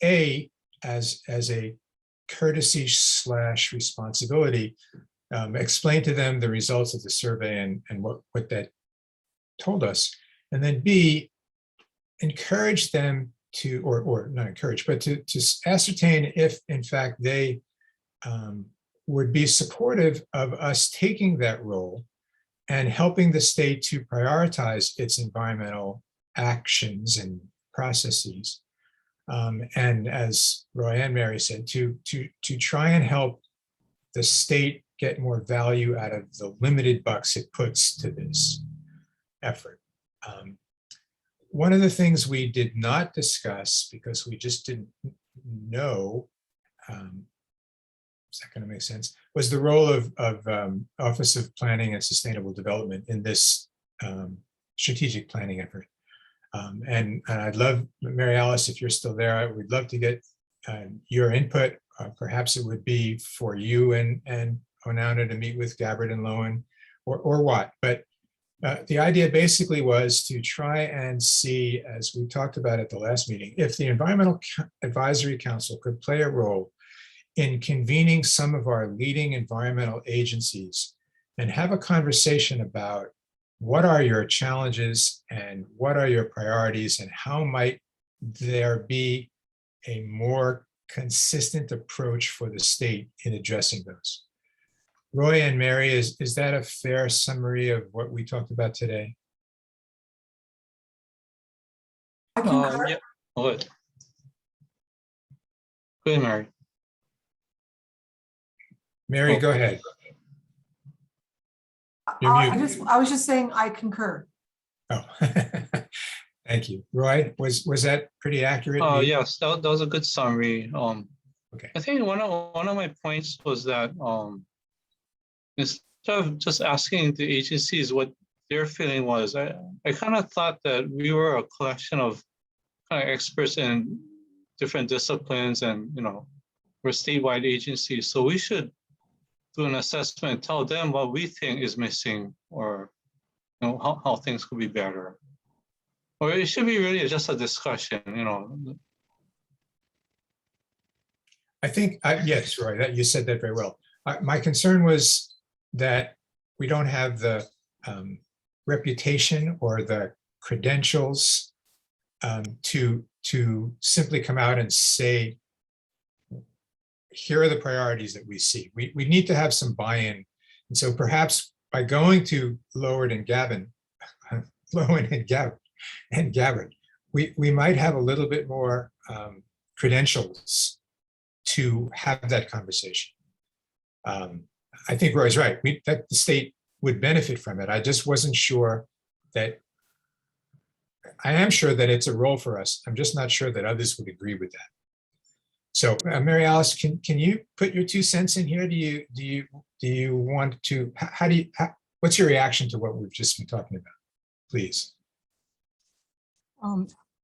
as a courtesy / responsibility, explain to them the results of the survey and what that told us, and then B, encourage them to, or not encourage, but to ascertain if in fact they would be supportive of us taking that role and helping the state to prioritize its environmental actions and processes. And as Roy and Mary said, to try and help the state get more value out of the limited bucks it puts to this effort. One of the things we did not discuss, because we just didn't know, is that going to make sense, was the role of Office of Planning and Sustainable Development in this strategic planning effort. And I'd love, Mary Alice, if you're still there, we'd love to get your input. Perhaps it would be for you and Onauna to meet with Gabbard and Lowen, or what. But the idea basically was to try and see, as we talked about at the last meeting, if the Environmental Advisory Council could play a role in convening some of our leading environmental agencies and have a conversation about what are your challenges and what are your priorities and how might there be a more consistent approach for the state in addressing those. Roy and Mary, is that a fair summary of what we talked about today? I concur. Yeah, good. Good, Mary. Mary, go ahead. You're muted. I was just saying I concur. Oh, thank you. Roy, was that pretty accurate? Yes, that was a good summary. Okay. I think one of my points was that instead of just asking the agencies what their feeling was, I kind of thought that we were a collection of kind of experts in different disciplines, and we're statewide agencies, so we should do an assessment, tell them what we think is missing, or how things could be better. Or it should be really just a discussion, I think, yes, Roy, that you said that very well. My concern was that we don't have the reputation or the credentials to simply come out and say, here are the priorities that we see. We need to have some buy-in. And so perhaps by going to Lowen and Gabbard, we might have a little bit more credentials to have that conversation. I think Roy's right. That the state would benefit from it. I just wasn't sure that. I am sure that it's a role for us. I'm just not sure that others would agree with that. So, Mary Alice, can you put your 2 cents in here? Do you want to? What's your reaction to what we've just been talking about, please?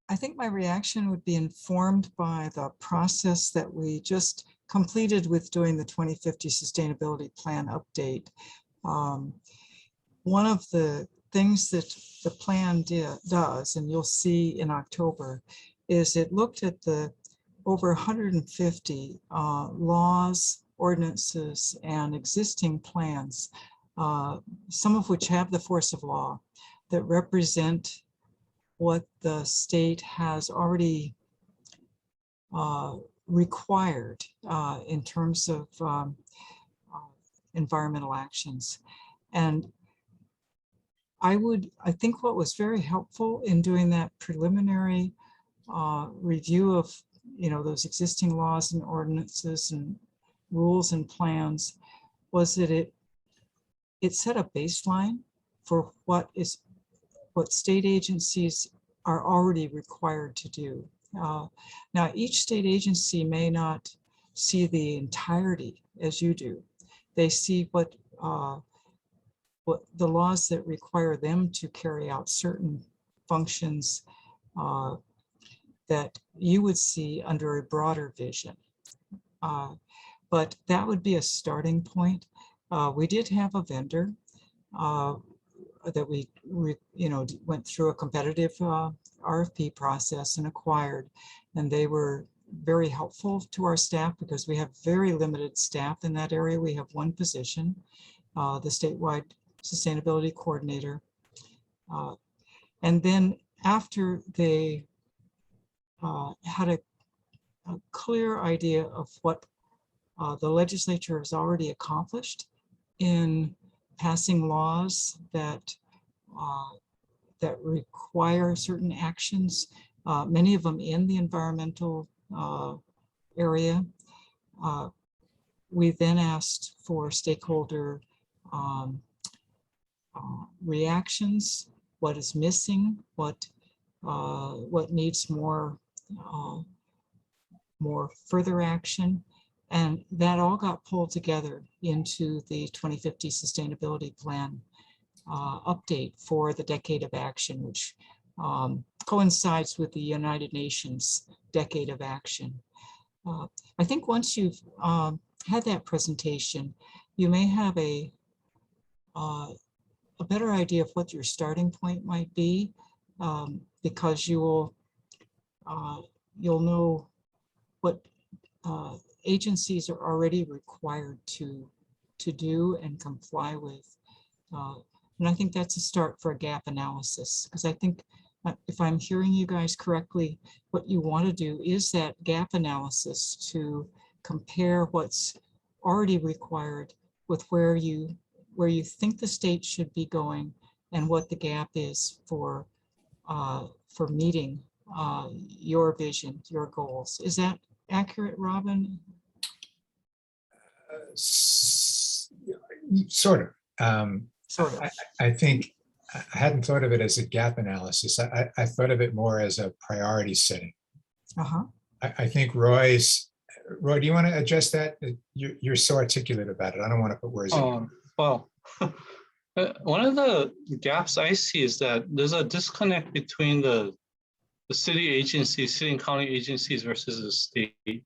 I think my reaction would be informed by the process that we just completed with doing the 2050 Sustainability Plan update. One of the things that the plan does, and you'll see in October, is it looked at the over 150 laws, ordinances, and existing plans, some of which have the force of law, that represent what the state has already required in terms of environmental actions. And I think what was very helpful in doing that preliminary review of those existing laws and ordinances and rules and plans was that it set a baseline for what state agencies are already required to do. Now, each state agency may not see the entirety as you do. They see what the laws that require them to carry out certain functions that you would see under a broader vision. But that would be a starting point. We did have a vendor that we went through a competitive RFP process and acquired, and they were very helpful to our staff because we have very limited staff in that area. We have one position, the statewide sustainability coordinator. And then after they had a clear idea of what the legislature has already accomplished in passing laws that require certain actions, many of them in the environmental area. We then asked for stakeholder reactions, what is missing, what needs more further action. And that all got pulled together into the 2050 Sustainability Plan update for the Decade of Action, which coincides with the United Nations Decade of Action. I think once you've had that presentation, you may have a better idea of what your starting point might be, because you'll know what agencies are already required to do and comply with. And I think that's a start for a gap analysis, because I think if I'm hearing you guys correctly, what you want to do is that gap analysis to compare what's already required with where you think the state should be going and what the gap is for meeting your vision, your goals. Is that accurate, Robin? Sort of. Sort of. I think I hadn't thought of it as a gap analysis. I thought of it more as a priority setting. I think Roy, do you want to address that? You're so articulate about it. I don't want to put words in. Well, one of the gaps I see is that there's a disconnect between the city agencies, city and county agencies versus the state.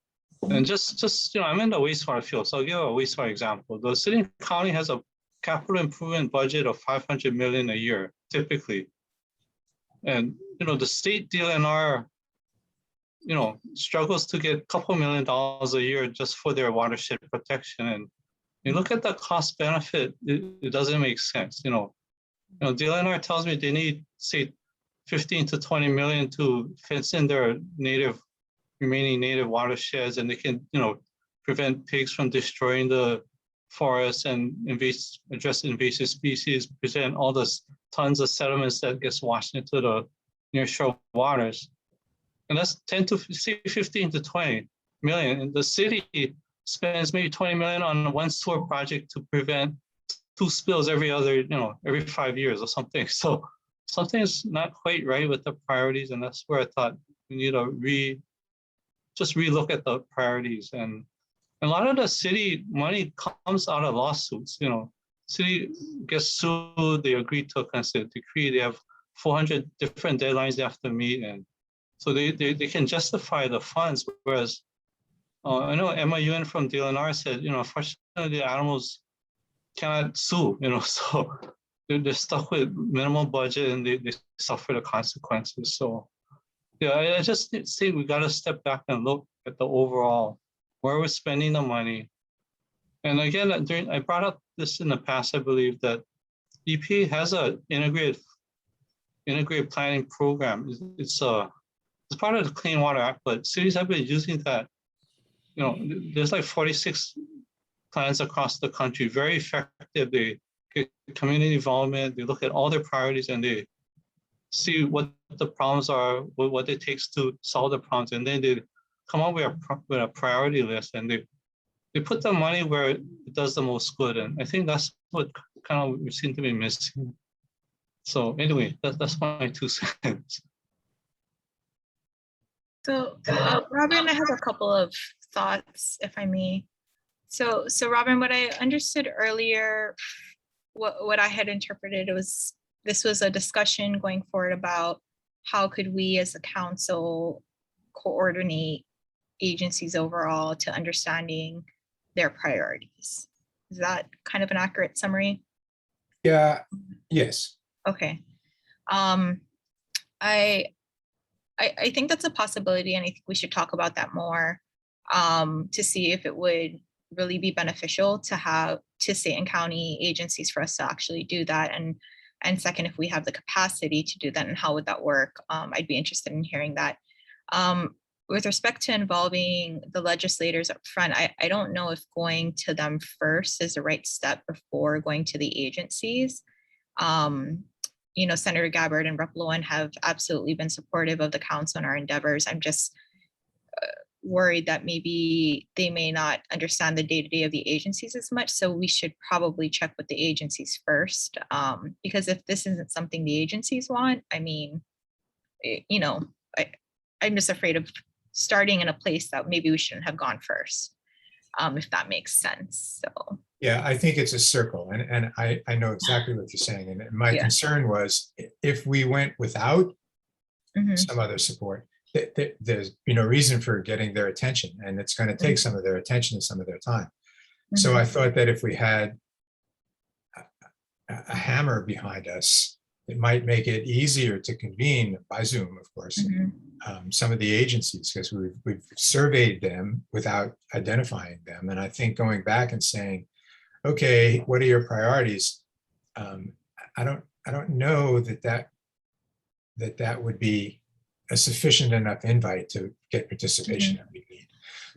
And just I'm in the wastewater field, so I'll give a wastewater example. The city and county has a capital improvement budget of $500 million a year, typically. And the state DLNR struggles to get a couple $1 million a year just for their watershed protection. And you look at the cost benefit, it doesn't make sense. DLNR tells me they need, say, 15 to 20 million to fence in their remaining native watersheds, and they can, prevent pigs from destroying the forests and address invasive species, present all this tons of sediments that gets washed into the nearshore waters. And that's 10 to 15 to 20 million. And the city spends maybe 20 million on one sewer project to prevent 2 spills every 5 years or something. So something is not quite right with the priorities. And that's where I thought we need to just relook at the priorities. And a lot of the city money comes out of lawsuits. City gets sued, they agree to a consent decree, they have 400 different deadlines they have to meet, and so they can justify the funds. Whereas I know Emma Yuen from DLNR said, unfortunately the animals cannot sue, so they're stuck with minimal budget and they suffer the consequences. So yeah, I just think we got to step back and look at the overall, where we're spending the money. And again, I brought up this in the past, I believe that EPA has an integrated planning program. It's part of the Clean Water Act, but cities have been using that. There's like 46 plans across the country, very effective. They get community involvement, they look at all their priorities, and they see what the problems are, what it takes to solve the problems, and then they come up with a priority list, and they put the money where it does the most good. And I think that's what kind of we seem to be missing. So anyway, that's my 2 cents. So Robin, I have a couple of thoughts, if I may. So Robin, what I understood earlier, what I had interpreted was this was a discussion going forward about how could we as a council coordinate agencies overall to understanding their priorities. Is that kind of an accurate summary? Yeah, yes. Okay. I think that's a possibility, and I think we should talk about that more to see if it would really be beneficial to state and county agencies for us to actually do that. And second, if we have the capacity to do that, and how would that work? I'd be interested in hearing that. With respect to involving the legislators up front, I don't know if going to them first is the right step before going to the agencies. Senator Gabbard and Rep. Lowen have absolutely been supportive of the council and our endeavors. I'm just worried that maybe they may not understand the day-to-day of the agencies as much. So we should probably check with the agencies first, because if this isn't something the agencies want, I mean, I'm just afraid of starting in a place that maybe we shouldn't have gone first, if that makes sense. So. Yeah, I think it's a circle, and I know exactly what you're saying. And my concern was if we went without some other support, there's reason for getting their attention, and it's going to take some of their attention and some of their time. So I thought that if we had a hammer behind us, it might make it easier to convene by Zoom, of course, some of the agencies, because we've surveyed them without identifying them. And I think going back and saying, okay, what are your priorities? I don't know that would be a sufficient enough invite to get participation that we need.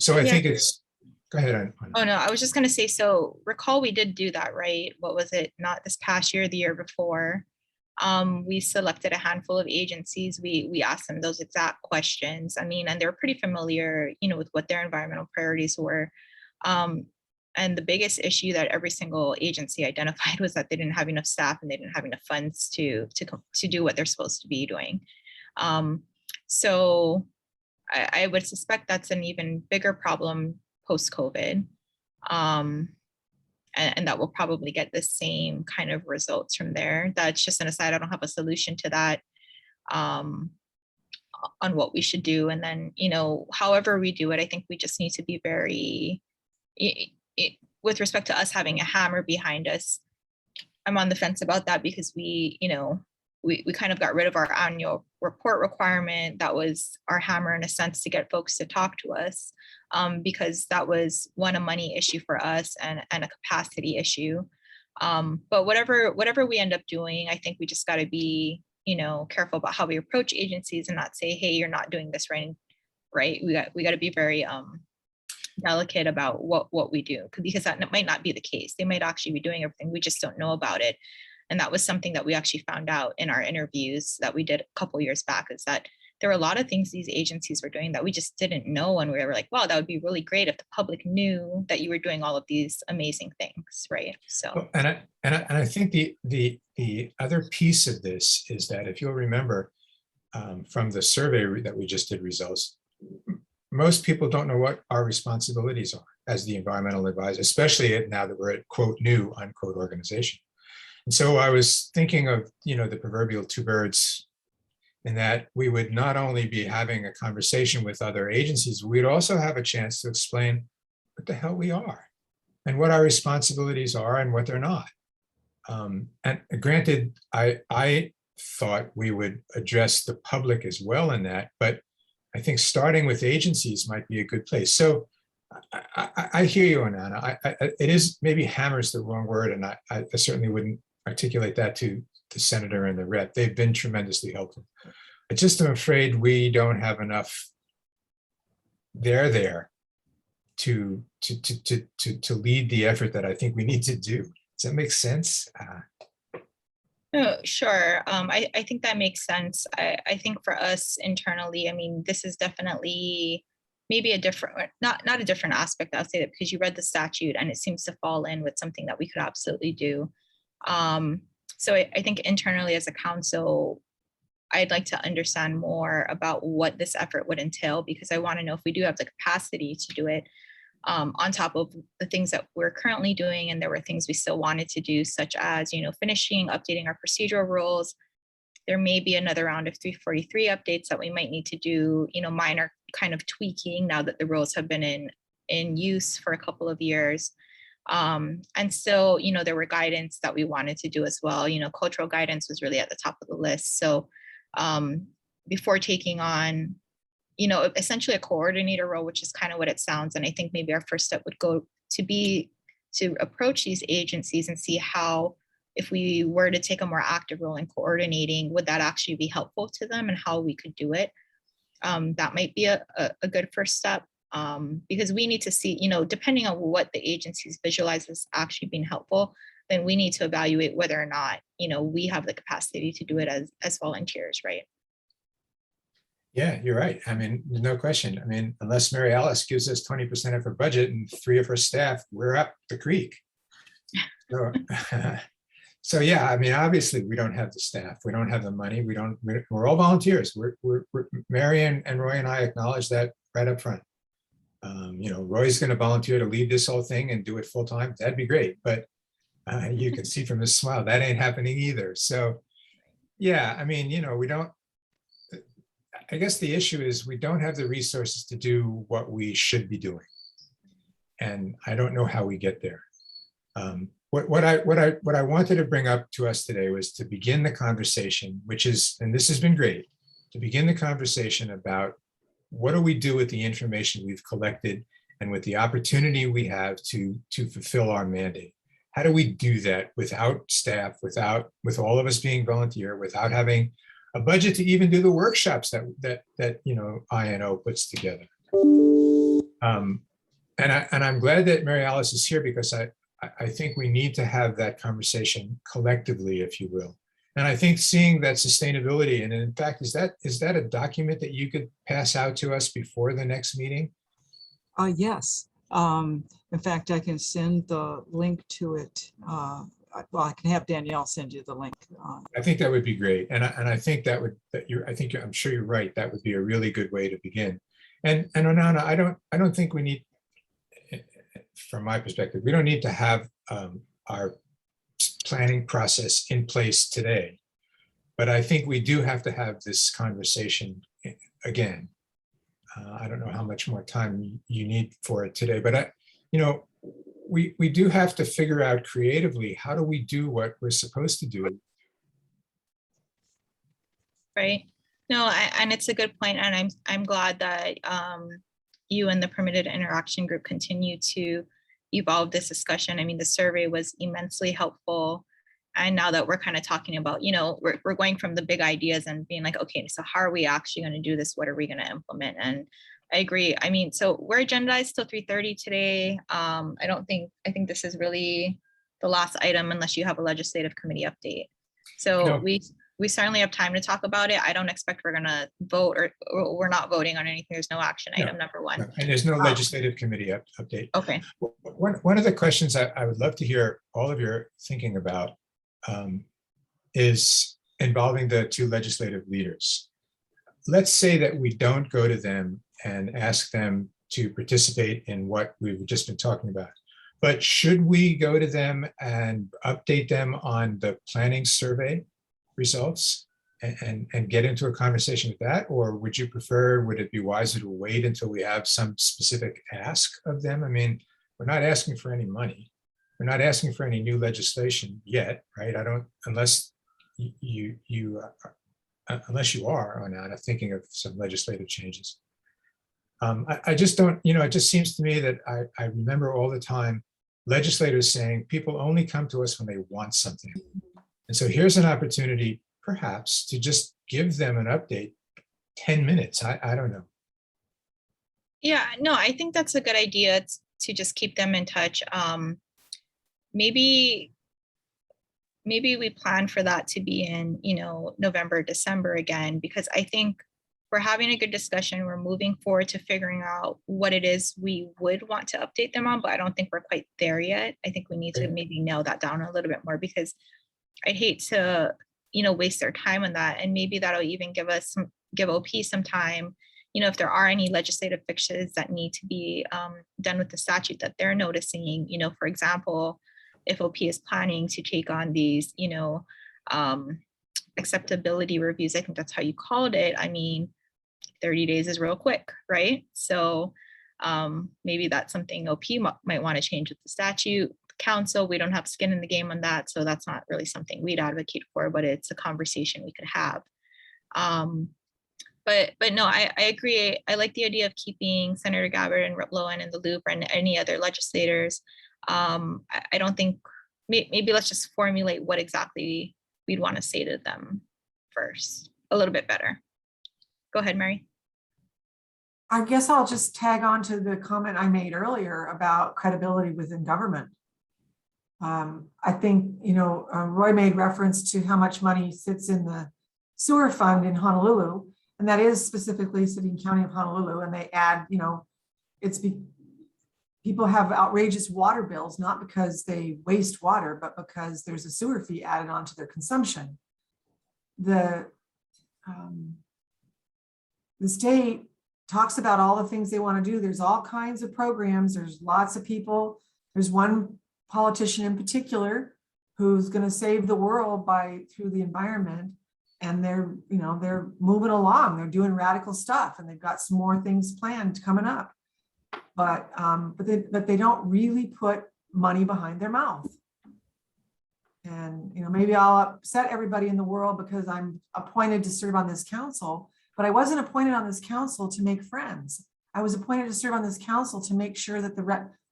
So I think it's, go ahead. Oh no, I was just gonna say, so recall we did do that, right? What was it? Not this past year, the year before. We selected a handful of agencies. We asked them those exact questions. I mean, and they're pretty familiar, with what their environmental priorities were. And the biggest issue that every single agency identified was that they didn't have enough staff and they didn't have enough funds to do what they're supposed to be doing. So I would suspect that's an even bigger problem post-COVID. And that will probably get the same kind of results from there. That's just an aside. I don't have a solution to that on what we should do. And then, however we do it, I think we just need to be very, with respect to us having a hammer behind us, I'm on the fence about that because we, we kind of got rid of our annual report requirement. That was our hammer in a sense to get folks to talk to us, because that was one, a money issue for us and a capacity issue. But whatever we end up doing, I think we just got to be, careful about how we approach agencies and not say, hey, you're not doing this right. We got to be very delicate about what we do, because that might not be the case. They might actually be doing everything. We just don't know about it. And that was something that we actually found out in our interviews that we did a couple years back, is that there were a lot of things these agencies were doing that we just didn't know. And we were like, wow, that would be really great if the public knew that you were doing all of these amazing things, right? So, and I think the other piece of this is that if you'll remember from the survey that we just did results, most people don't know what our responsibilities are as the environmental advisor, especially now that we're at quote new unquote organization. And so I was thinking of, the proverbial two birds, in that we would not only be having a conversation with other agencies, we'd also have a chance to explain what the hell we are and what our responsibilities are and what they're not. And granted, I thought we would address the public as well in that, but I think starting with agencies might be a good place. So I hear you, Anana. It is, maybe hammer's the wrong word, and I certainly wouldn't articulate that to the senator and the rep. They've been tremendously helpful. I just am afraid we don't have enough there to lead the effort that I think we need to do. Does that make sense? no, sure. I think that makes sense. I think for us internally, this is definitely maybe a different, not a different aspect. I'll say that because you read the statute and it seems to fall in with something that we could absolutely do. So I think internally as a council, I'd like to understand more about what this effort would entail, because I want to know if we do have the capacity to do it, on top of the things that we're currently doing. And there were things we still wanted to do, such as, finishing, updating our procedural rules. There may be another round of 343 updates that we might need to do, minor kind of tweaking now that the rules have been in use for a couple of years. And still, there were guidance that we wanted to do as well. Cultural guidance was really at the top of the list. So before taking on, essentially a coordinator role, which is kind of what it sounds. And I think maybe our first step would go to be to approach these agencies and see how, if we were to take a more active role in coordinating, would that actually be helpful to them and how we could do it. That might be a good first step, because we need to see, depending on what the agencies visualize as actually being helpful, then we need to evaluate whether or not, we have the capacity to do it as volunteers, right? Yeah, you're right. No question. Unless Mary Alice gives us 20% of her budget and 3 of her staff, we're up the creek. So yeah, obviously we don't have the staff, we don't have the money, we're all volunteers. We're Mary and Roy and I acknowledge that right up front. Roy's going to volunteer to lead this whole thing and do it full time. That'd be great, but you can see from his smile that ain't happening either. So yeah, we don't. I guess the issue is we don't have the resources to do what we should be doing, and I don't know how we get there. What I wanted to bring up to us today was to begin the conversation, which is, and this has been great, to begin the conversation about what do we do with the information we've collected and with the opportunity we have to fulfill our mandate. How do we do that without staff, with all of us being volunteer, without having a budget to even do the workshops that INO puts together? And I'm glad that Mary Alice is here, because I think we need to have that conversation collectively, if you will. And I think seeing that sustainability, and in fact, is that a document that you could pass out to us before the next meeting? Yes. In fact, I can send the link to it. Well, I can have Danielle send you the link. I think that would be great, and I think I'm sure you're right. That would be a really good way to begin. And Anana, I don't think we need, from my perspective, we don't need to have our planning process in place today, but I think we do have to have this conversation again. I don't know how much more time you need for it today, but we do have to figure out creatively, how do we do what we're supposed to do Right. No, and it's a good point, and I'm glad that you and the permitted interaction group continue to evolve this discussion. I mean, the survey was immensely helpful. And now that we're kind of talking about, you know, we're going from the big ideas and being like, okay, so how are we actually going to do this? What are we going to implement? And I agree. I mean, so we're agendized till 3:30 today. I think this is really the last item unless you have a legislative committee update. So No. we certainly have time to talk about it. I don't expect we're gonna vote or we're not voting on anything. There's no action No, item number one. No, and there's no legislative committee update. Okay. One of the questions I would love to hear all of your thinking about is involving the two legislative leaders. Let's say that we don't go to them and ask them to participate in what we've just been talking about. But should we go to them and update them on the planning survey results and get into a conversation with that? Or would you prefer, would it be wiser to wait until we have some specific ask of them? I mean, we're not asking for any money. We're not asking for any new legislation yet, right? I don't, unless you are, Anna, thinking of some legislative changes. I just don't, you know, it just seems to me that I remember all the time legislators saying people only come to us when they want something. And so here's an opportunity perhaps to just give them an update, 10 minutes, I don't know. Yeah, no, I think that's a good idea to just keep them in touch. Maybe we plan for that to be in, you know, November, December again, because I think we're having a good discussion. We're moving forward to figuring out what it is we would want to update them on, but I don't think we're quite there yet. I think we need to maybe nail that down a little bit more, because I'd hate to, you know, waste their time on that. And maybe that'll even give OP some time, you know, if there are any legislative fixes that need to be done with the statute that they're noticing, you know, for example, if OP is planning to take on these, you know, acceptability reviews, I think that's how you called it. I mean, 30 days is real quick, right? So maybe that's something OP might want to change with the statute. Council, we don't have skin in the game on that, so that's not really something we'd advocate for, but it's a conversation we could have. But no, I agree. I like the idea of keeping Senator Gabbard and Riplow in the loop, and any other legislators. I don't think, maybe let's just formulate what exactly we'd want to say to them first, a little bit better. Go ahead, Mary. I guess I'll just tag on to the comment I made earlier about credibility within government. I think, you know, Roy made reference to how much money sits in the sewer fund in Honolulu, and that is specifically City and County of Honolulu, and they add, you know, people have outrageous water bills, not because they waste water, but because there's a sewer fee added onto their consumption. The state talks about all the things they want to do. There's all kinds of programs. There's lots of people. There's one politician in particular who's going to save the world through the environment. And they're, you know, they're moving along. They're doing radical stuff, and they've got some more things planned coming up. But they don't really put money behind their mouth. And, you know, maybe I'll upset everybody in the world because I'm appointed to serve on this council, but I wasn't appointed on this council to make friends. I was appointed to serve on this council to make sure that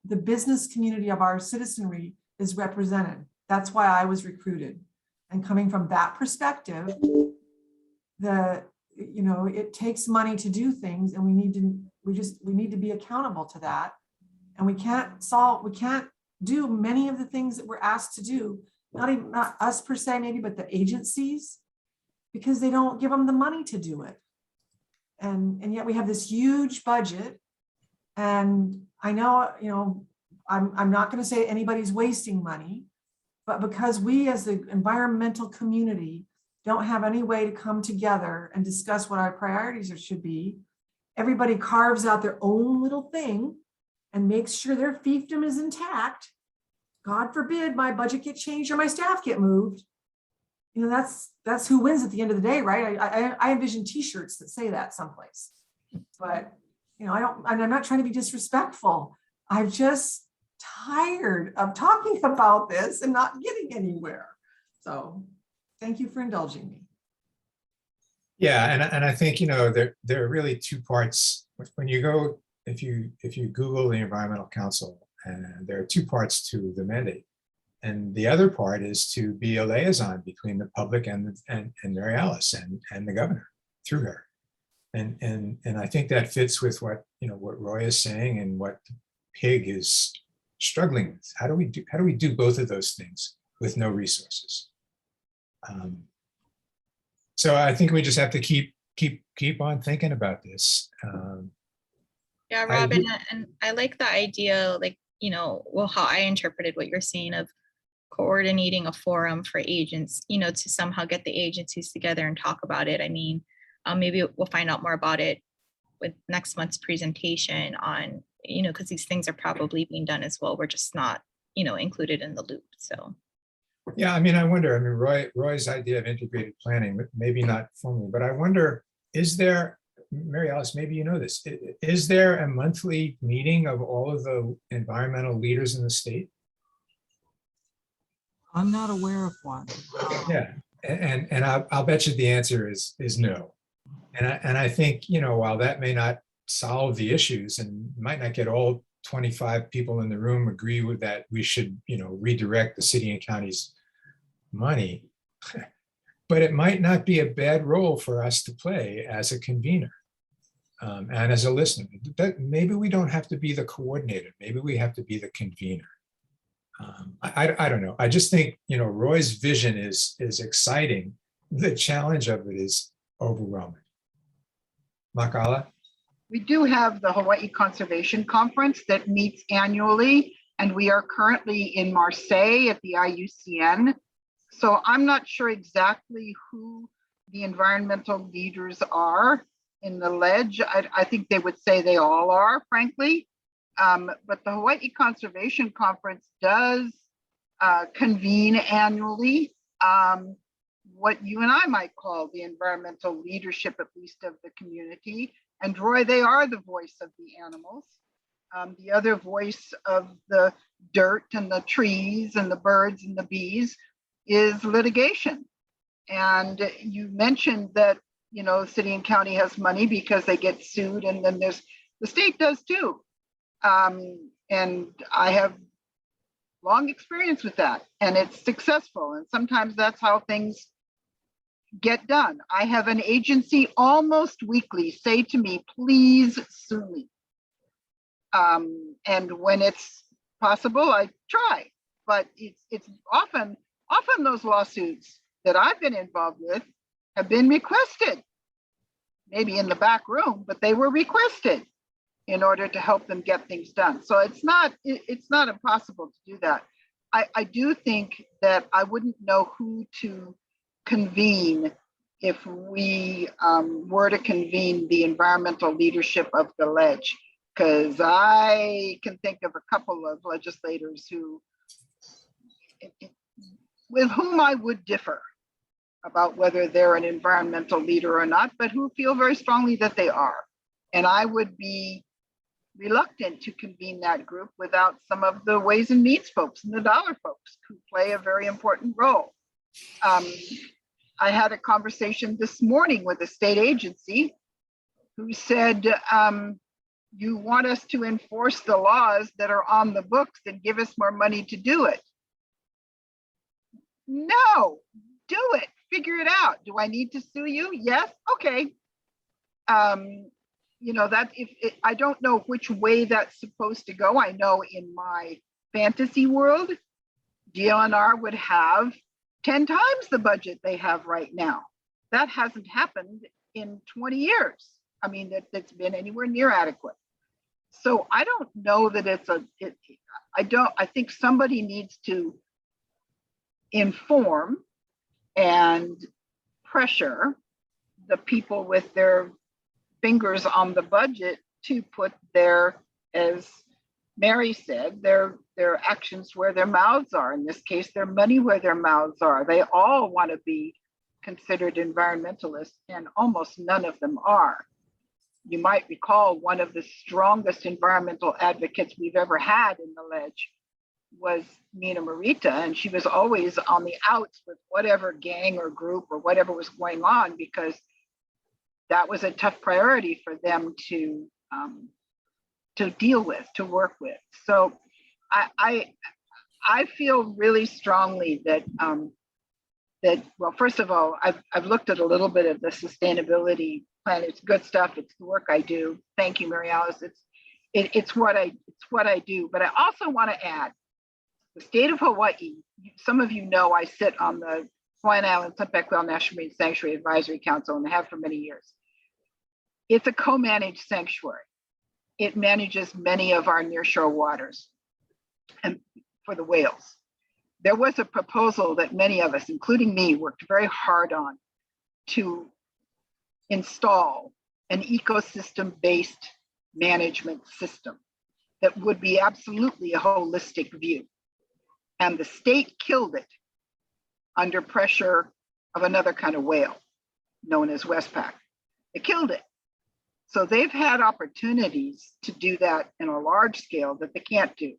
the business community of our citizenry is represented. That's why I was recruited. And coming from that perspective, you know, it takes money to do things, and we need to be accountable to that. And we can't do many of the things that we're asked to do, not us per se maybe, but the agencies, because they don't give them the money to do it. And yet we have this huge budget. And I know, you know, I'm not going to say anybody's wasting money, but because we as the environmental community don't have any way to come together and discuss what our priorities should be, everybody carves out their own little thing and makes sure their fiefdom is intact. God forbid my budget get changed or my staff get moved. You know, that's who wins at the end of the day, right? I envision t-shirts that say that someplace. But, you know, I'm not trying to be disrespectful. I'm just tired of talking about this and not getting anywhere. So thank you for indulging me. Yeah, and I think, there are really two parts. When you go, if you Google the Environmental Council, and there are two parts to the mandate. And the other part is to be a liaison between the public and Mary Alice and the governor through her. And I think that fits with what Roy is saying and what PIG is struggling with. How do we do both of those things with no resources? So I think we just have to keep on thinking about this. Yeah, Robin, and I like the idea, like, well, how I interpreted what you're saying of coordinating a forum for agents, to somehow get the agencies together and talk about it. I mean, maybe we'll find out more about it with next month's presentation on, because these things are probably being done as well. We're just not, included in the loop. So. Yeah, I wonder, Roy's idea of integrated planning, maybe not formally, but I wonder, is there, Mary Alice, maybe you know this, is there a monthly meeting of all of the environmental leaders in the state? I'm not aware of one. Yeah, and I'll bet you the answer is no. And I think, while that may not solve the issues and might not get all 25 people in the room agree with that, we should, redirect the city and county's money, but it might not be a bad role for us to play as a convener and as a listener. Maybe we don't have to be the coordinator. Maybe we have to be the convener. I don't know. I just think, Roy's vision is exciting. The challenge of it is overwhelming. Makala? We do have the Hawaii Conservation Conference that meets annually, and we are currently in Marseille at the IUCN. So I'm not sure exactly who the environmental leaders are in the ledge. I think they would say they all are, frankly. But the Hawaii Conservation Conference does convene annually, what you and I might call the environmental leadership, at least of the community. And Roy, they are the voice of the animals. The other voice of the dirt and the trees and the birds and the bees is litigation. And you mentioned that, city and county has money because they get sued, and then the state does too. And I have long experience with that, and it's successful. And sometimes that's how things get done. I have an agency almost weekly say to me, please sue me. And when it's possible, I try, but it's often those lawsuits that I've been involved with have been requested, maybe in the back room, but they were requested in order to help them get things done. So it's not impossible to do that. I do think that I wouldn't know who to convene if we were to convene the environmental leadership of the ledge, because I can think of a couple of legislators with whom I would differ about whether they're an environmental leader or not, but who feel very strongly that they are. And I would be reluctant to convene that group without some of the Ways and Means folks and the dollar folks who play a very important role. I had a conversation this morning with a state agency who said, you want us to enforce the laws that are on the books and give us more money to do it. No, do it, figure it out. Do I need to sue you? Yes, okay. That I don't know which way that's supposed to go. I know in my fantasy world, DLNR would have 10 times the budget they have right now. That hasn't happened in 20 years. I mean, that's been anywhere near adequate. So I don't know that I think somebody needs to inform and pressure the people with their fingers on the budget to put their, as Mary said, their actions where their mouths are. In this case, their money where their mouths are. They all want to be considered environmentalists, and almost none of them are. You might recall one of the strongest environmental advocates we've ever had in the ledge was Nina Morita, and she was always on the outs with whatever gang or group or whatever was going on, because that was a tough priority for them to deal with, to work with. So I feel really strongly that well, first of all, I've looked at a little bit of the sustainability plan. It's good stuff. It's the work I do. Thank you, Mary Alice. It's what I do. But I also want to add the state of Hawaii. Some of you know I sit on the Hawaiian Islands Humpback Whale National Marine Sanctuary Advisory Council and have for many years. It's a co-managed sanctuary. It manages many of our nearshore waters and for the whales. There was a proposal that many of us, including me, worked very hard on to install an ecosystem-based management system that would be absolutely a holistic view. And the state killed it under pressure of another kind of whale known as Westpac. They killed it. So they've had opportunities to do that in a large scale that they can't do.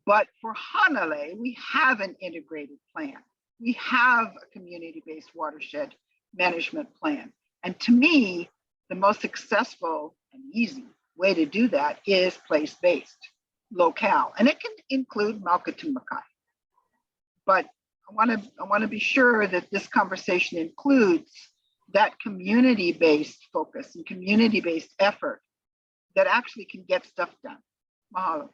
But for Hanalei, we have an integrated plan. We have a community-based watershed management plan. And to me, the most successful and easy way to do that is place-based, locale. And it can include Malkatumakai. But I want to be sure that this conversation includes that community-based focus and community-based effort that actually can get stuff done. Mahalo.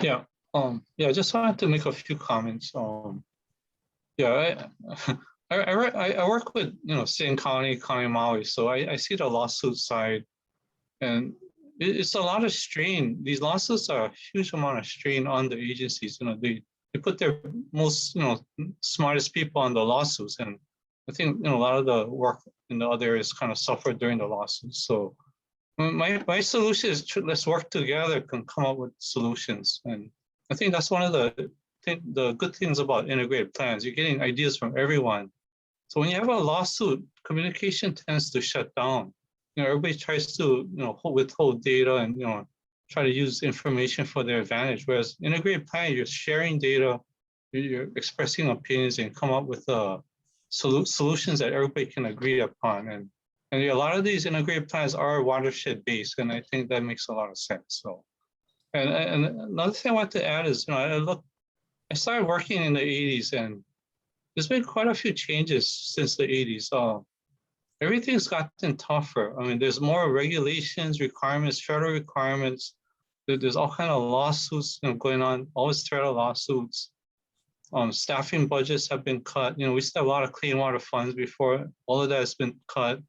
Yeah, I just wanted to make a few comments. Yeah, I work with, Same County, County Maui, so I see the lawsuit side, and it's a lot of strain. These lawsuits are a huge amount of strain on the agencies. They put their most, smartest people on the lawsuits, and I think, a lot of the work in the other areas kind of suffered during the lawsuits. So my solution is let's work together and come up with solutions. And I think that's one of the good things about integrated plans. You're getting ideas from everyone. So when you have a lawsuit, communication tends to shut down. Everybody tries to, withhold data and, try to use information for their advantage. Whereas integrated plan, you're sharing data, you're expressing opinions and come up with solutions that everybody can agree upon. And a lot of these integrated plans are watershed based, and I think that makes a lot of sense. So, and another thing I want to add is, I started working in the 80s, and there's been quite a few changes since the 80s. Everything's gotten tougher. I mean, there's more regulations, requirements, federal requirements. There's all kind of lawsuits going on, always threat of lawsuits. Staffing budgets have been cut. We used to have a lot of clean water funds before. All of that has been cut.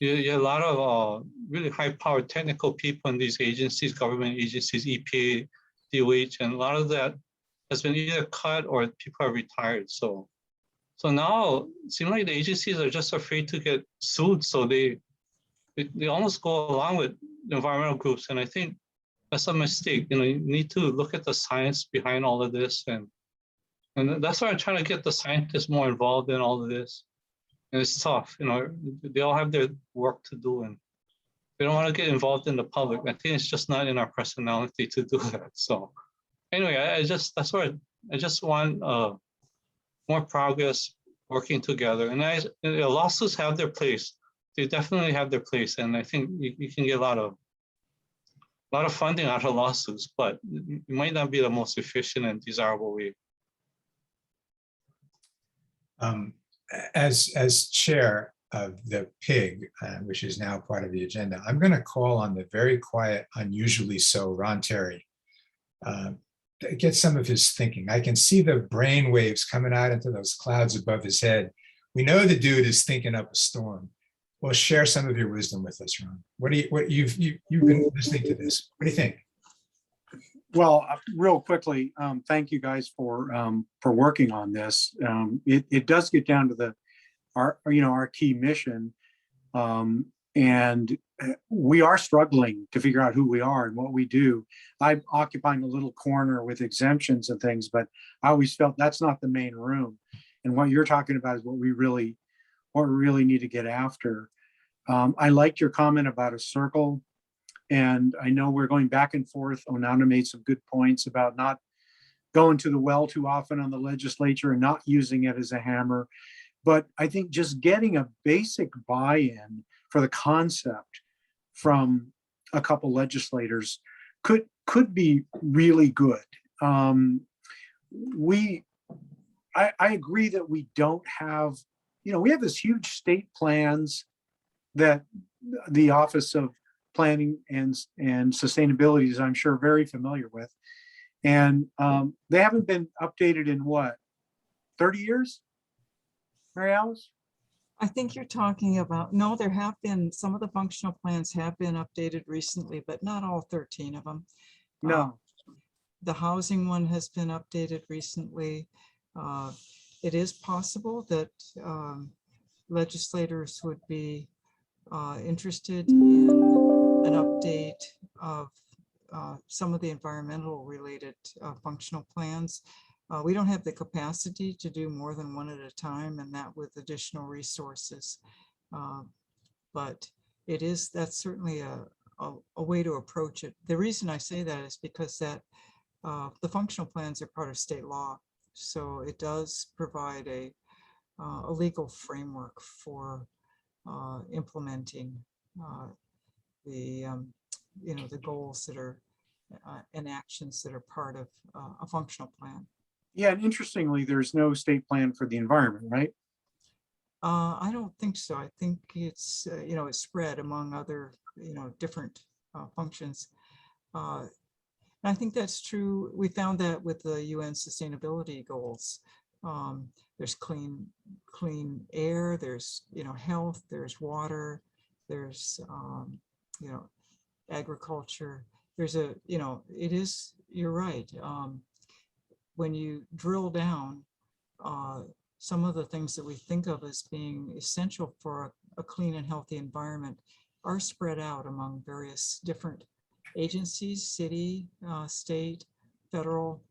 You have a lot of really high-powered technical people in these agencies, government agencies, EPA, DOH, and a lot of that has been either cut or people are retired. So now it seems like the agencies are just afraid to get sued, so they almost go along with the environmental groups, and I think that's a mistake. You need to look at the science behind all of this, and that's why I'm trying to get the scientists more involved in all of this. And it's tough, they all have their work to do, and they don't want to get involved in the public. I think it's just not in our personality to do that. So anyway, that's why I just want more progress, working together. And lawsuits have their place. They definitely have their place, and I think you can get a lot of funding out of lawsuits, but it might not be the most efficient and desirable way. As chair of the PIG, which is now part of the agenda, I'm going to call on the very quiet, unusually so, Ron Terry, to get some of his thinking. I can see the brain waves coming out into those clouds above his head. We know the dude is thinking up a storm. Well, share some of your wisdom with us, Ron. You've been listening to this. What do you think? Well, real quickly, thank you guys for working on this. It does get down to our key mission, and we are struggling to figure out who we are and what we do. I'm occupying a little corner with exemptions and things, but I always felt that's not the main room. And what you're talking about is what we really need to get after. I liked your comment about a circle. And I know we're going back and forth. Onana made some good points about not going to the well too often on the legislature and not using it as a hammer. But I think just getting a basic buy-in for the concept from a couple legislators could be really good. I agree that we don't have, we have this huge state plans that the Office of Planning and Sustainability is, I'm sure, very familiar with. And they haven't been updated in what, 30 years? Mary Alice? I think you're talking about, no, there have been, some of the functional plans have been updated recently, but not all 13 of them. No. The housing one has been updated recently. It is possible that legislators would be interested in an update of some of the environmental related functional plans. We don't have the capacity to do more than one at a time, and that with additional resources. But that's certainly a way to approach it. The reason I say that is because that the functional plans are part of state law. So it does provide a legal framework for implementing the goals that are and actions that are part of a functional plan. Yeah, and interestingly, there's no state plan for the environment, right? I don't think so. I think it's it's spread among other different functions. And I think that's true. We found that with the UN sustainability goals. There's clean air, there's health, there's water, there's agriculture. There's you're right. When you drill down, some of the things that we think of as being essential for a clean and healthy environment are spread out among various different agencies, city, state, federal.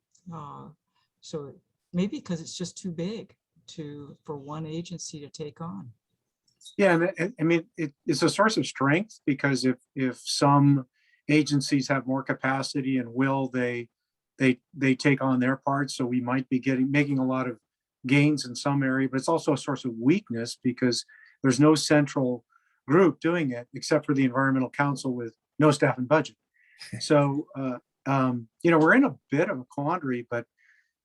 So maybe because it's just too big for one agency to take on. Yeah, and I mean, it's a source of strength, because if some agencies have more capacity and will, they take on their part. So we might be making a lot of gains in some area, but it's also a source of weakness because there's no central group doing it except for the Environmental Council with no staff and budget. So, we're in a bit of a quandary. But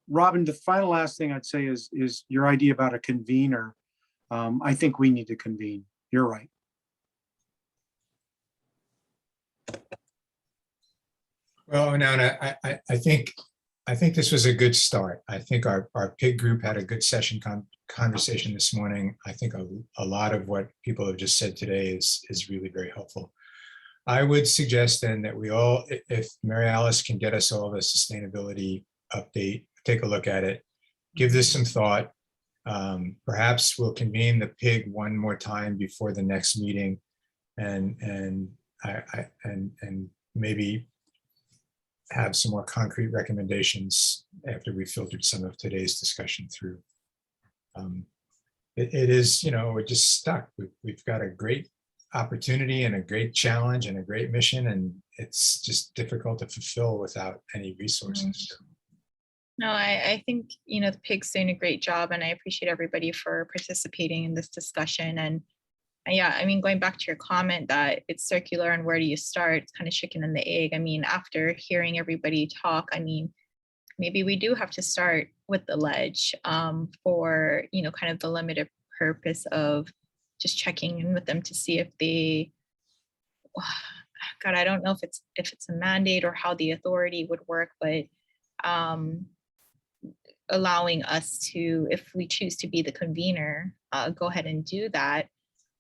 Robin, the last thing I'd say is your idea about a convener. I think we need to convene. You're right. Well, Nana, I think this was a good start. I think our PIG group had a good conversation this morning. I think a lot of what people have just said today is really very helpful. I would suggest then that we all, if Mary Alice can get us all the sustainability update, take a look at it, give this some thought. Perhaps we'll convene the PIG one more time before the next meeting, and maybe have some more concrete recommendations after we filtered some of today's discussion through. It is, we're just stuck. We've got a great opportunity and a great challenge and a great mission, and it's just difficult to fulfill without any resources. No, I think, the PIG's doing a great job, and I appreciate everybody for participating in this discussion. And yeah, I mean, going back to your comment that it's circular and where do you start, it's kind of chicken and the egg. I mean, after hearing everybody talk, I mean, maybe we do have to start with the ledge for, kind of the limited purpose of just checking in with them to see if they, God, I don't know if it's a mandate or how the authority would work, but allowing us to, if we choose to be the convener, go ahead and do that.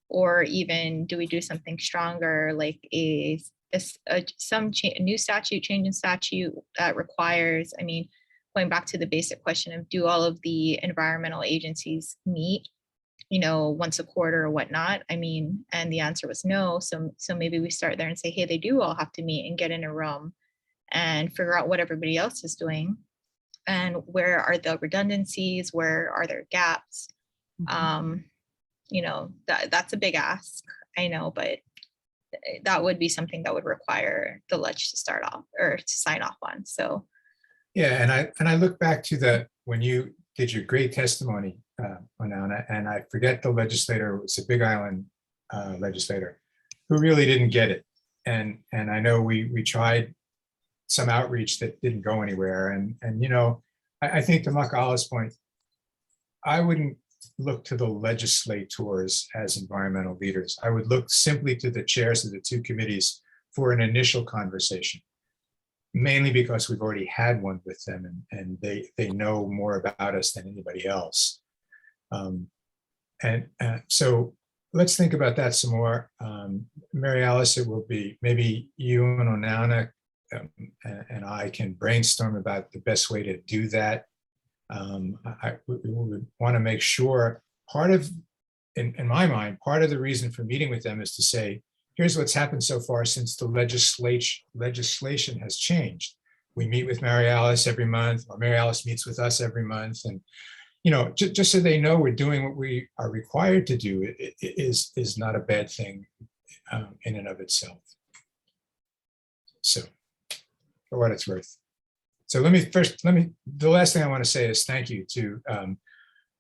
Or even do we do something stronger, like new statute, change in statute that requires, I mean, going back to the basic question of, do all of the environmental agencies meet, once a quarter or whatnot? I mean, and the answer was no. So maybe we start there and say, hey, they do all have to meet and get in a room and figure out what everybody else is doing. And where are the redundancies? Where are there gaps? That's a big ask, I know, but that would be something that would require the ledge to start off or to sign off on. So Yeah, and I look back to when you did your great testimony, Onana, and I forget the legislator, it was a Big Island legislator, who really didn't get it. And I know we tried some outreach that didn't go anywhere. And you know, I think to Makala's point, I wouldn't look to the legislators as environmental leaders. I would look simply to the chairs of the two committees for an initial conversation, mainly because we've already had one with them and they know more about us than anybody else. So let's think about that some more. Mary Alice, it will be maybe you and Onana and I can brainstorm about the best way to do that. We would want to make sure in my mind, part of the reason for meeting with them is to say, here's what's happened so far since the legislation has changed. We meet with Mary Alice every month, or Mary Alice meets with us every month. And, you know, just so they know we're doing what we are required to do is not a bad thing in and of itself. So for what it's worth. So the last thing I want to say is thank you to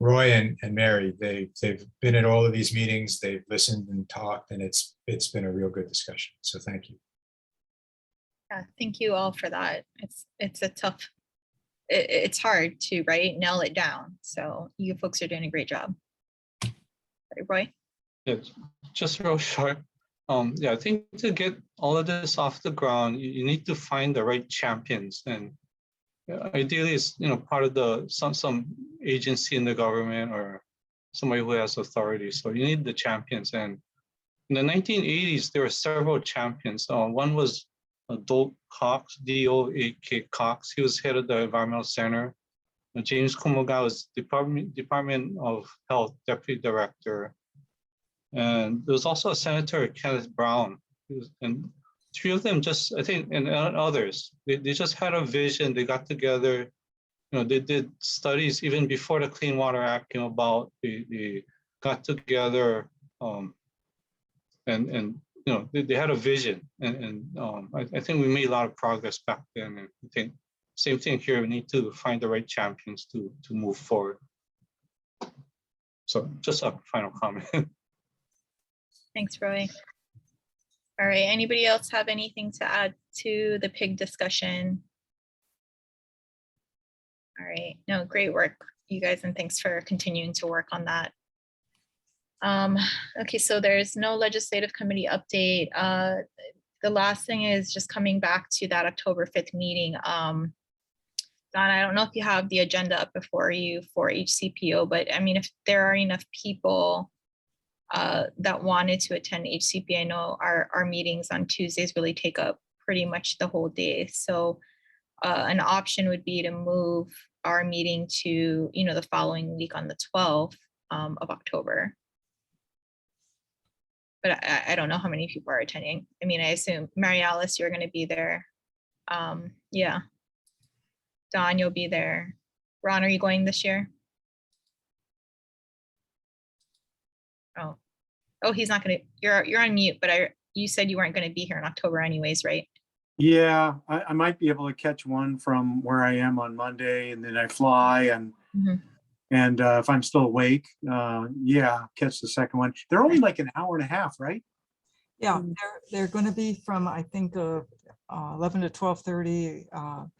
Roy and Mary. They've been at all of these meetings, they've listened and talked, and it's been a real good discussion. So thank you. Yeah, thank you all for that. It's a tough, it's hard to nail it down. So you folks are doing a great job. Right, Roy? Yeah, just real short. Yeah, I think to get all of this off the ground, you need to find the right champions, and ideally, it's part of some agency in the government or somebody who has authority. So you need the champions. And in the 1980s, there were several champions. One was Doak Cox, D-O-A-K Cox. He was head of the Environmental Center. James Kumoga was Department of Health Deputy Director. And there was also a Senator, Kenneth Brown. And three of them just, I think, and others, they just had a vision. They got together, they did studies even before the Clean Water Act came about. They got together and they had a vision. And I think we made a lot of progress back then. And I think same thing here, we need to find the right champions to move forward. So just a final comment. Thanks, Roy. All right, anybody else have anything to add to the pig discussion? All right, no, great work, you guys, and thanks for continuing to work on that. Okay, so there's no legislative committee update. The last thing is just coming back to that October 5th meeting. Don, I don't know if you have the agenda up before you for HCPO, but I mean, if there are enough people that wanted to attend HCP, I know our meetings on Tuesdays really take up pretty much the whole day. So an option would be to move our meeting to, the following week on the 12th of October. But I don't know how many people are attending. I mean, I assume Mary Alice, you're going to be there. Yeah. Don, you'll be there. Ron, are you going this year? Oh, he's not going to. You're on mute, but you said you weren't going to be here in October anyways, right? Yeah, I might be able to catch one from where I am on Monday, and then I fly, and if I'm still awake, yeah, catch the second one. They're only like an hour and a half, right? Yeah, they're going to be from, I think, 11 to 12:30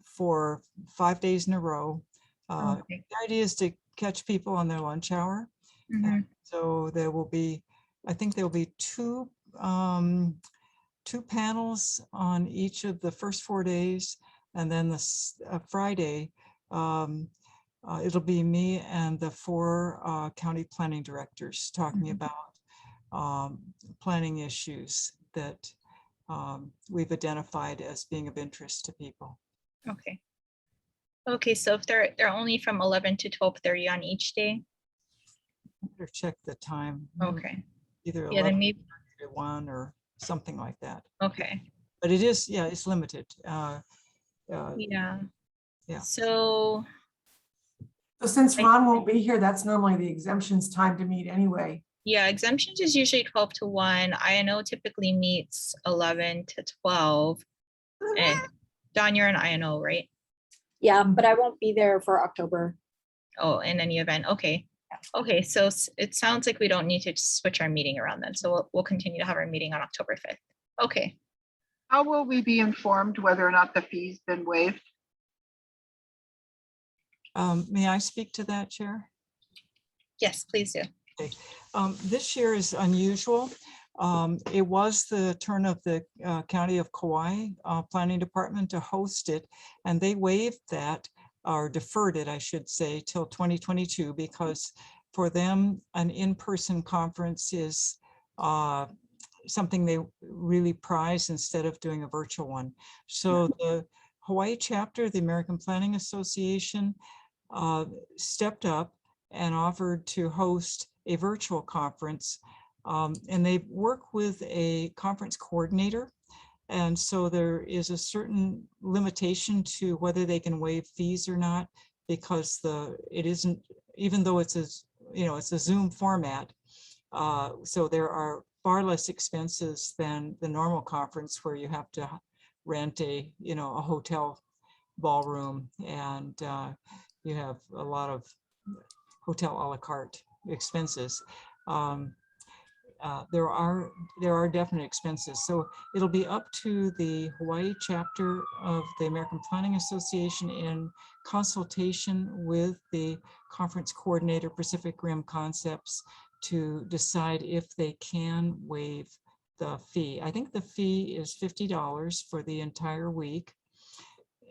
for 5 days in a row. The idea is to catch people on their lunch hour. So there will be, I think there will be two panels on each of the first 4 days, and then this Friday, it'll be me and the 4 county planning directors talking about planning issues that we've identified as being of interest to people. Okay. Okay, so if they're only from 11 to 12:30 on each day. Better check the time. Okay. Either 11 then maybe to 1 or something like that. Okay. But it is, yeah, it's limited. Yeah. Yeah. So since Ron won't be here, that's normally the exemptions time to meet anyway. Yeah, exemptions is usually 12 to 1. I know typically meets 11 to 12. And Dawn, you're an INO, right? Yeah, but I won't be there for October. Oh, in any event, okay. Okay, so it sounds like we don't need to switch our meeting around then. So we'll continue to have our meeting on October 5th. Okay, How will we be informed whether or not the fee's been waived? May I speak to that, Chair? yes, please do. This year is unusual. It was the turn of the County of Kauai Planning Department to host it, and they waived that, or deferred it, I should say, till 2022, because for them, an in-person conference is something they really prize instead of doing a virtual one. So the Hawaii chapter, the American Planning Association, stepped up and offered to host a virtual conference. And they work with a conference coordinator. And so there is a certain limitation to whether they can waive fees or not, because it isn't, even though it's it's a Zoom format. So there are far less expenses than the normal conference where you have to rent a hotel ballroom, and you have a lot of hotel a la carte expenses. There are definite expenses. So it'll be up to the Hawaii chapter of the American Planning Association in consultation with the conference coordinator, Pacific Rim Concepts, to decide if they can waive the fee. I think the fee is $50 for the entire week.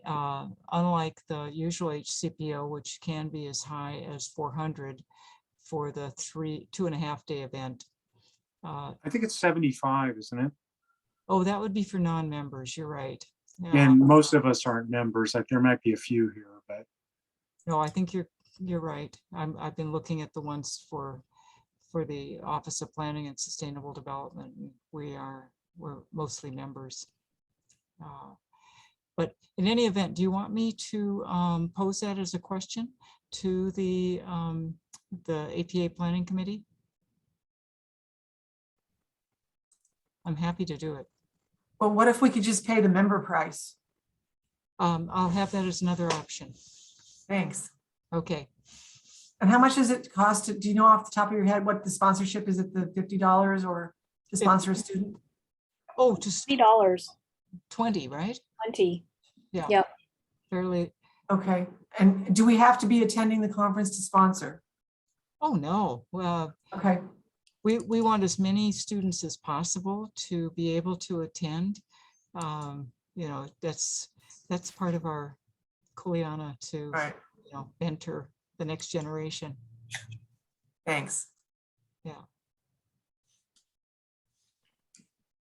Unlike the usual HCPO, which can be as high as $400 for the 2.5 day event. I think it's 75, isn't it? Oh, that would be for non-members. You're right. And most of us aren't members. There might be a few here, but No, I think you're right. I've been looking at the ones for the Office of Planning and Sustainable Development. We're mostly members. But in any event, do you want me to pose that as a question to the APA Planning Committee? I'm happy to do it. Well, what if we could just pay the member price? I'll have that as another option. Thanks. Okay. And how much does it cost? Do you know off the top of your head what the sponsorship is? It the $50 or to sponsor a student? Oh, just $20. 20, right? 20. Yeah. Yep. Fairly. Okay. And do we have to be attending the conference to sponsor? Oh, no. Well, okay. We want as many students as possible to be able to attend. That's part of our kuleana to enter the next generation. Thanks. Yeah.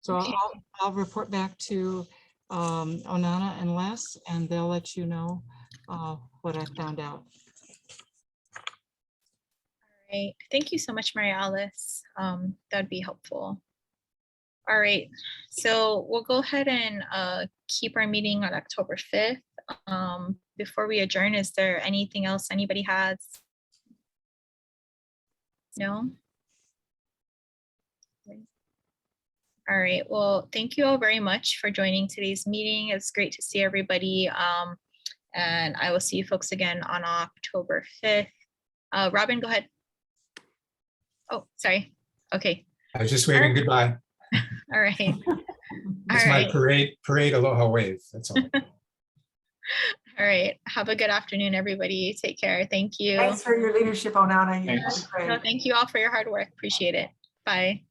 So Okay. I'll report back to Onana and Les, and they'll let you know what I found out. All right, thank you so much, Mary Alice. That'd be helpful. All right, so we'll go ahead and keep our meeting on October 5th. Before we adjourn, is there anything else anybody has? No? All right, well, thank you all very much for joining today's meeting. It's great to see everybody. And I will see you folks again on October 5th. Robin, go ahead. Oh, sorry. Okay. I was just waving goodbye. All right. It's my parade aloha wave. That's all. All right. Have a good afternoon, everybody. Take care. Thank you. Thanks for your leadership, Onana. No, thank you all for your hard work. Appreciate it. Bye.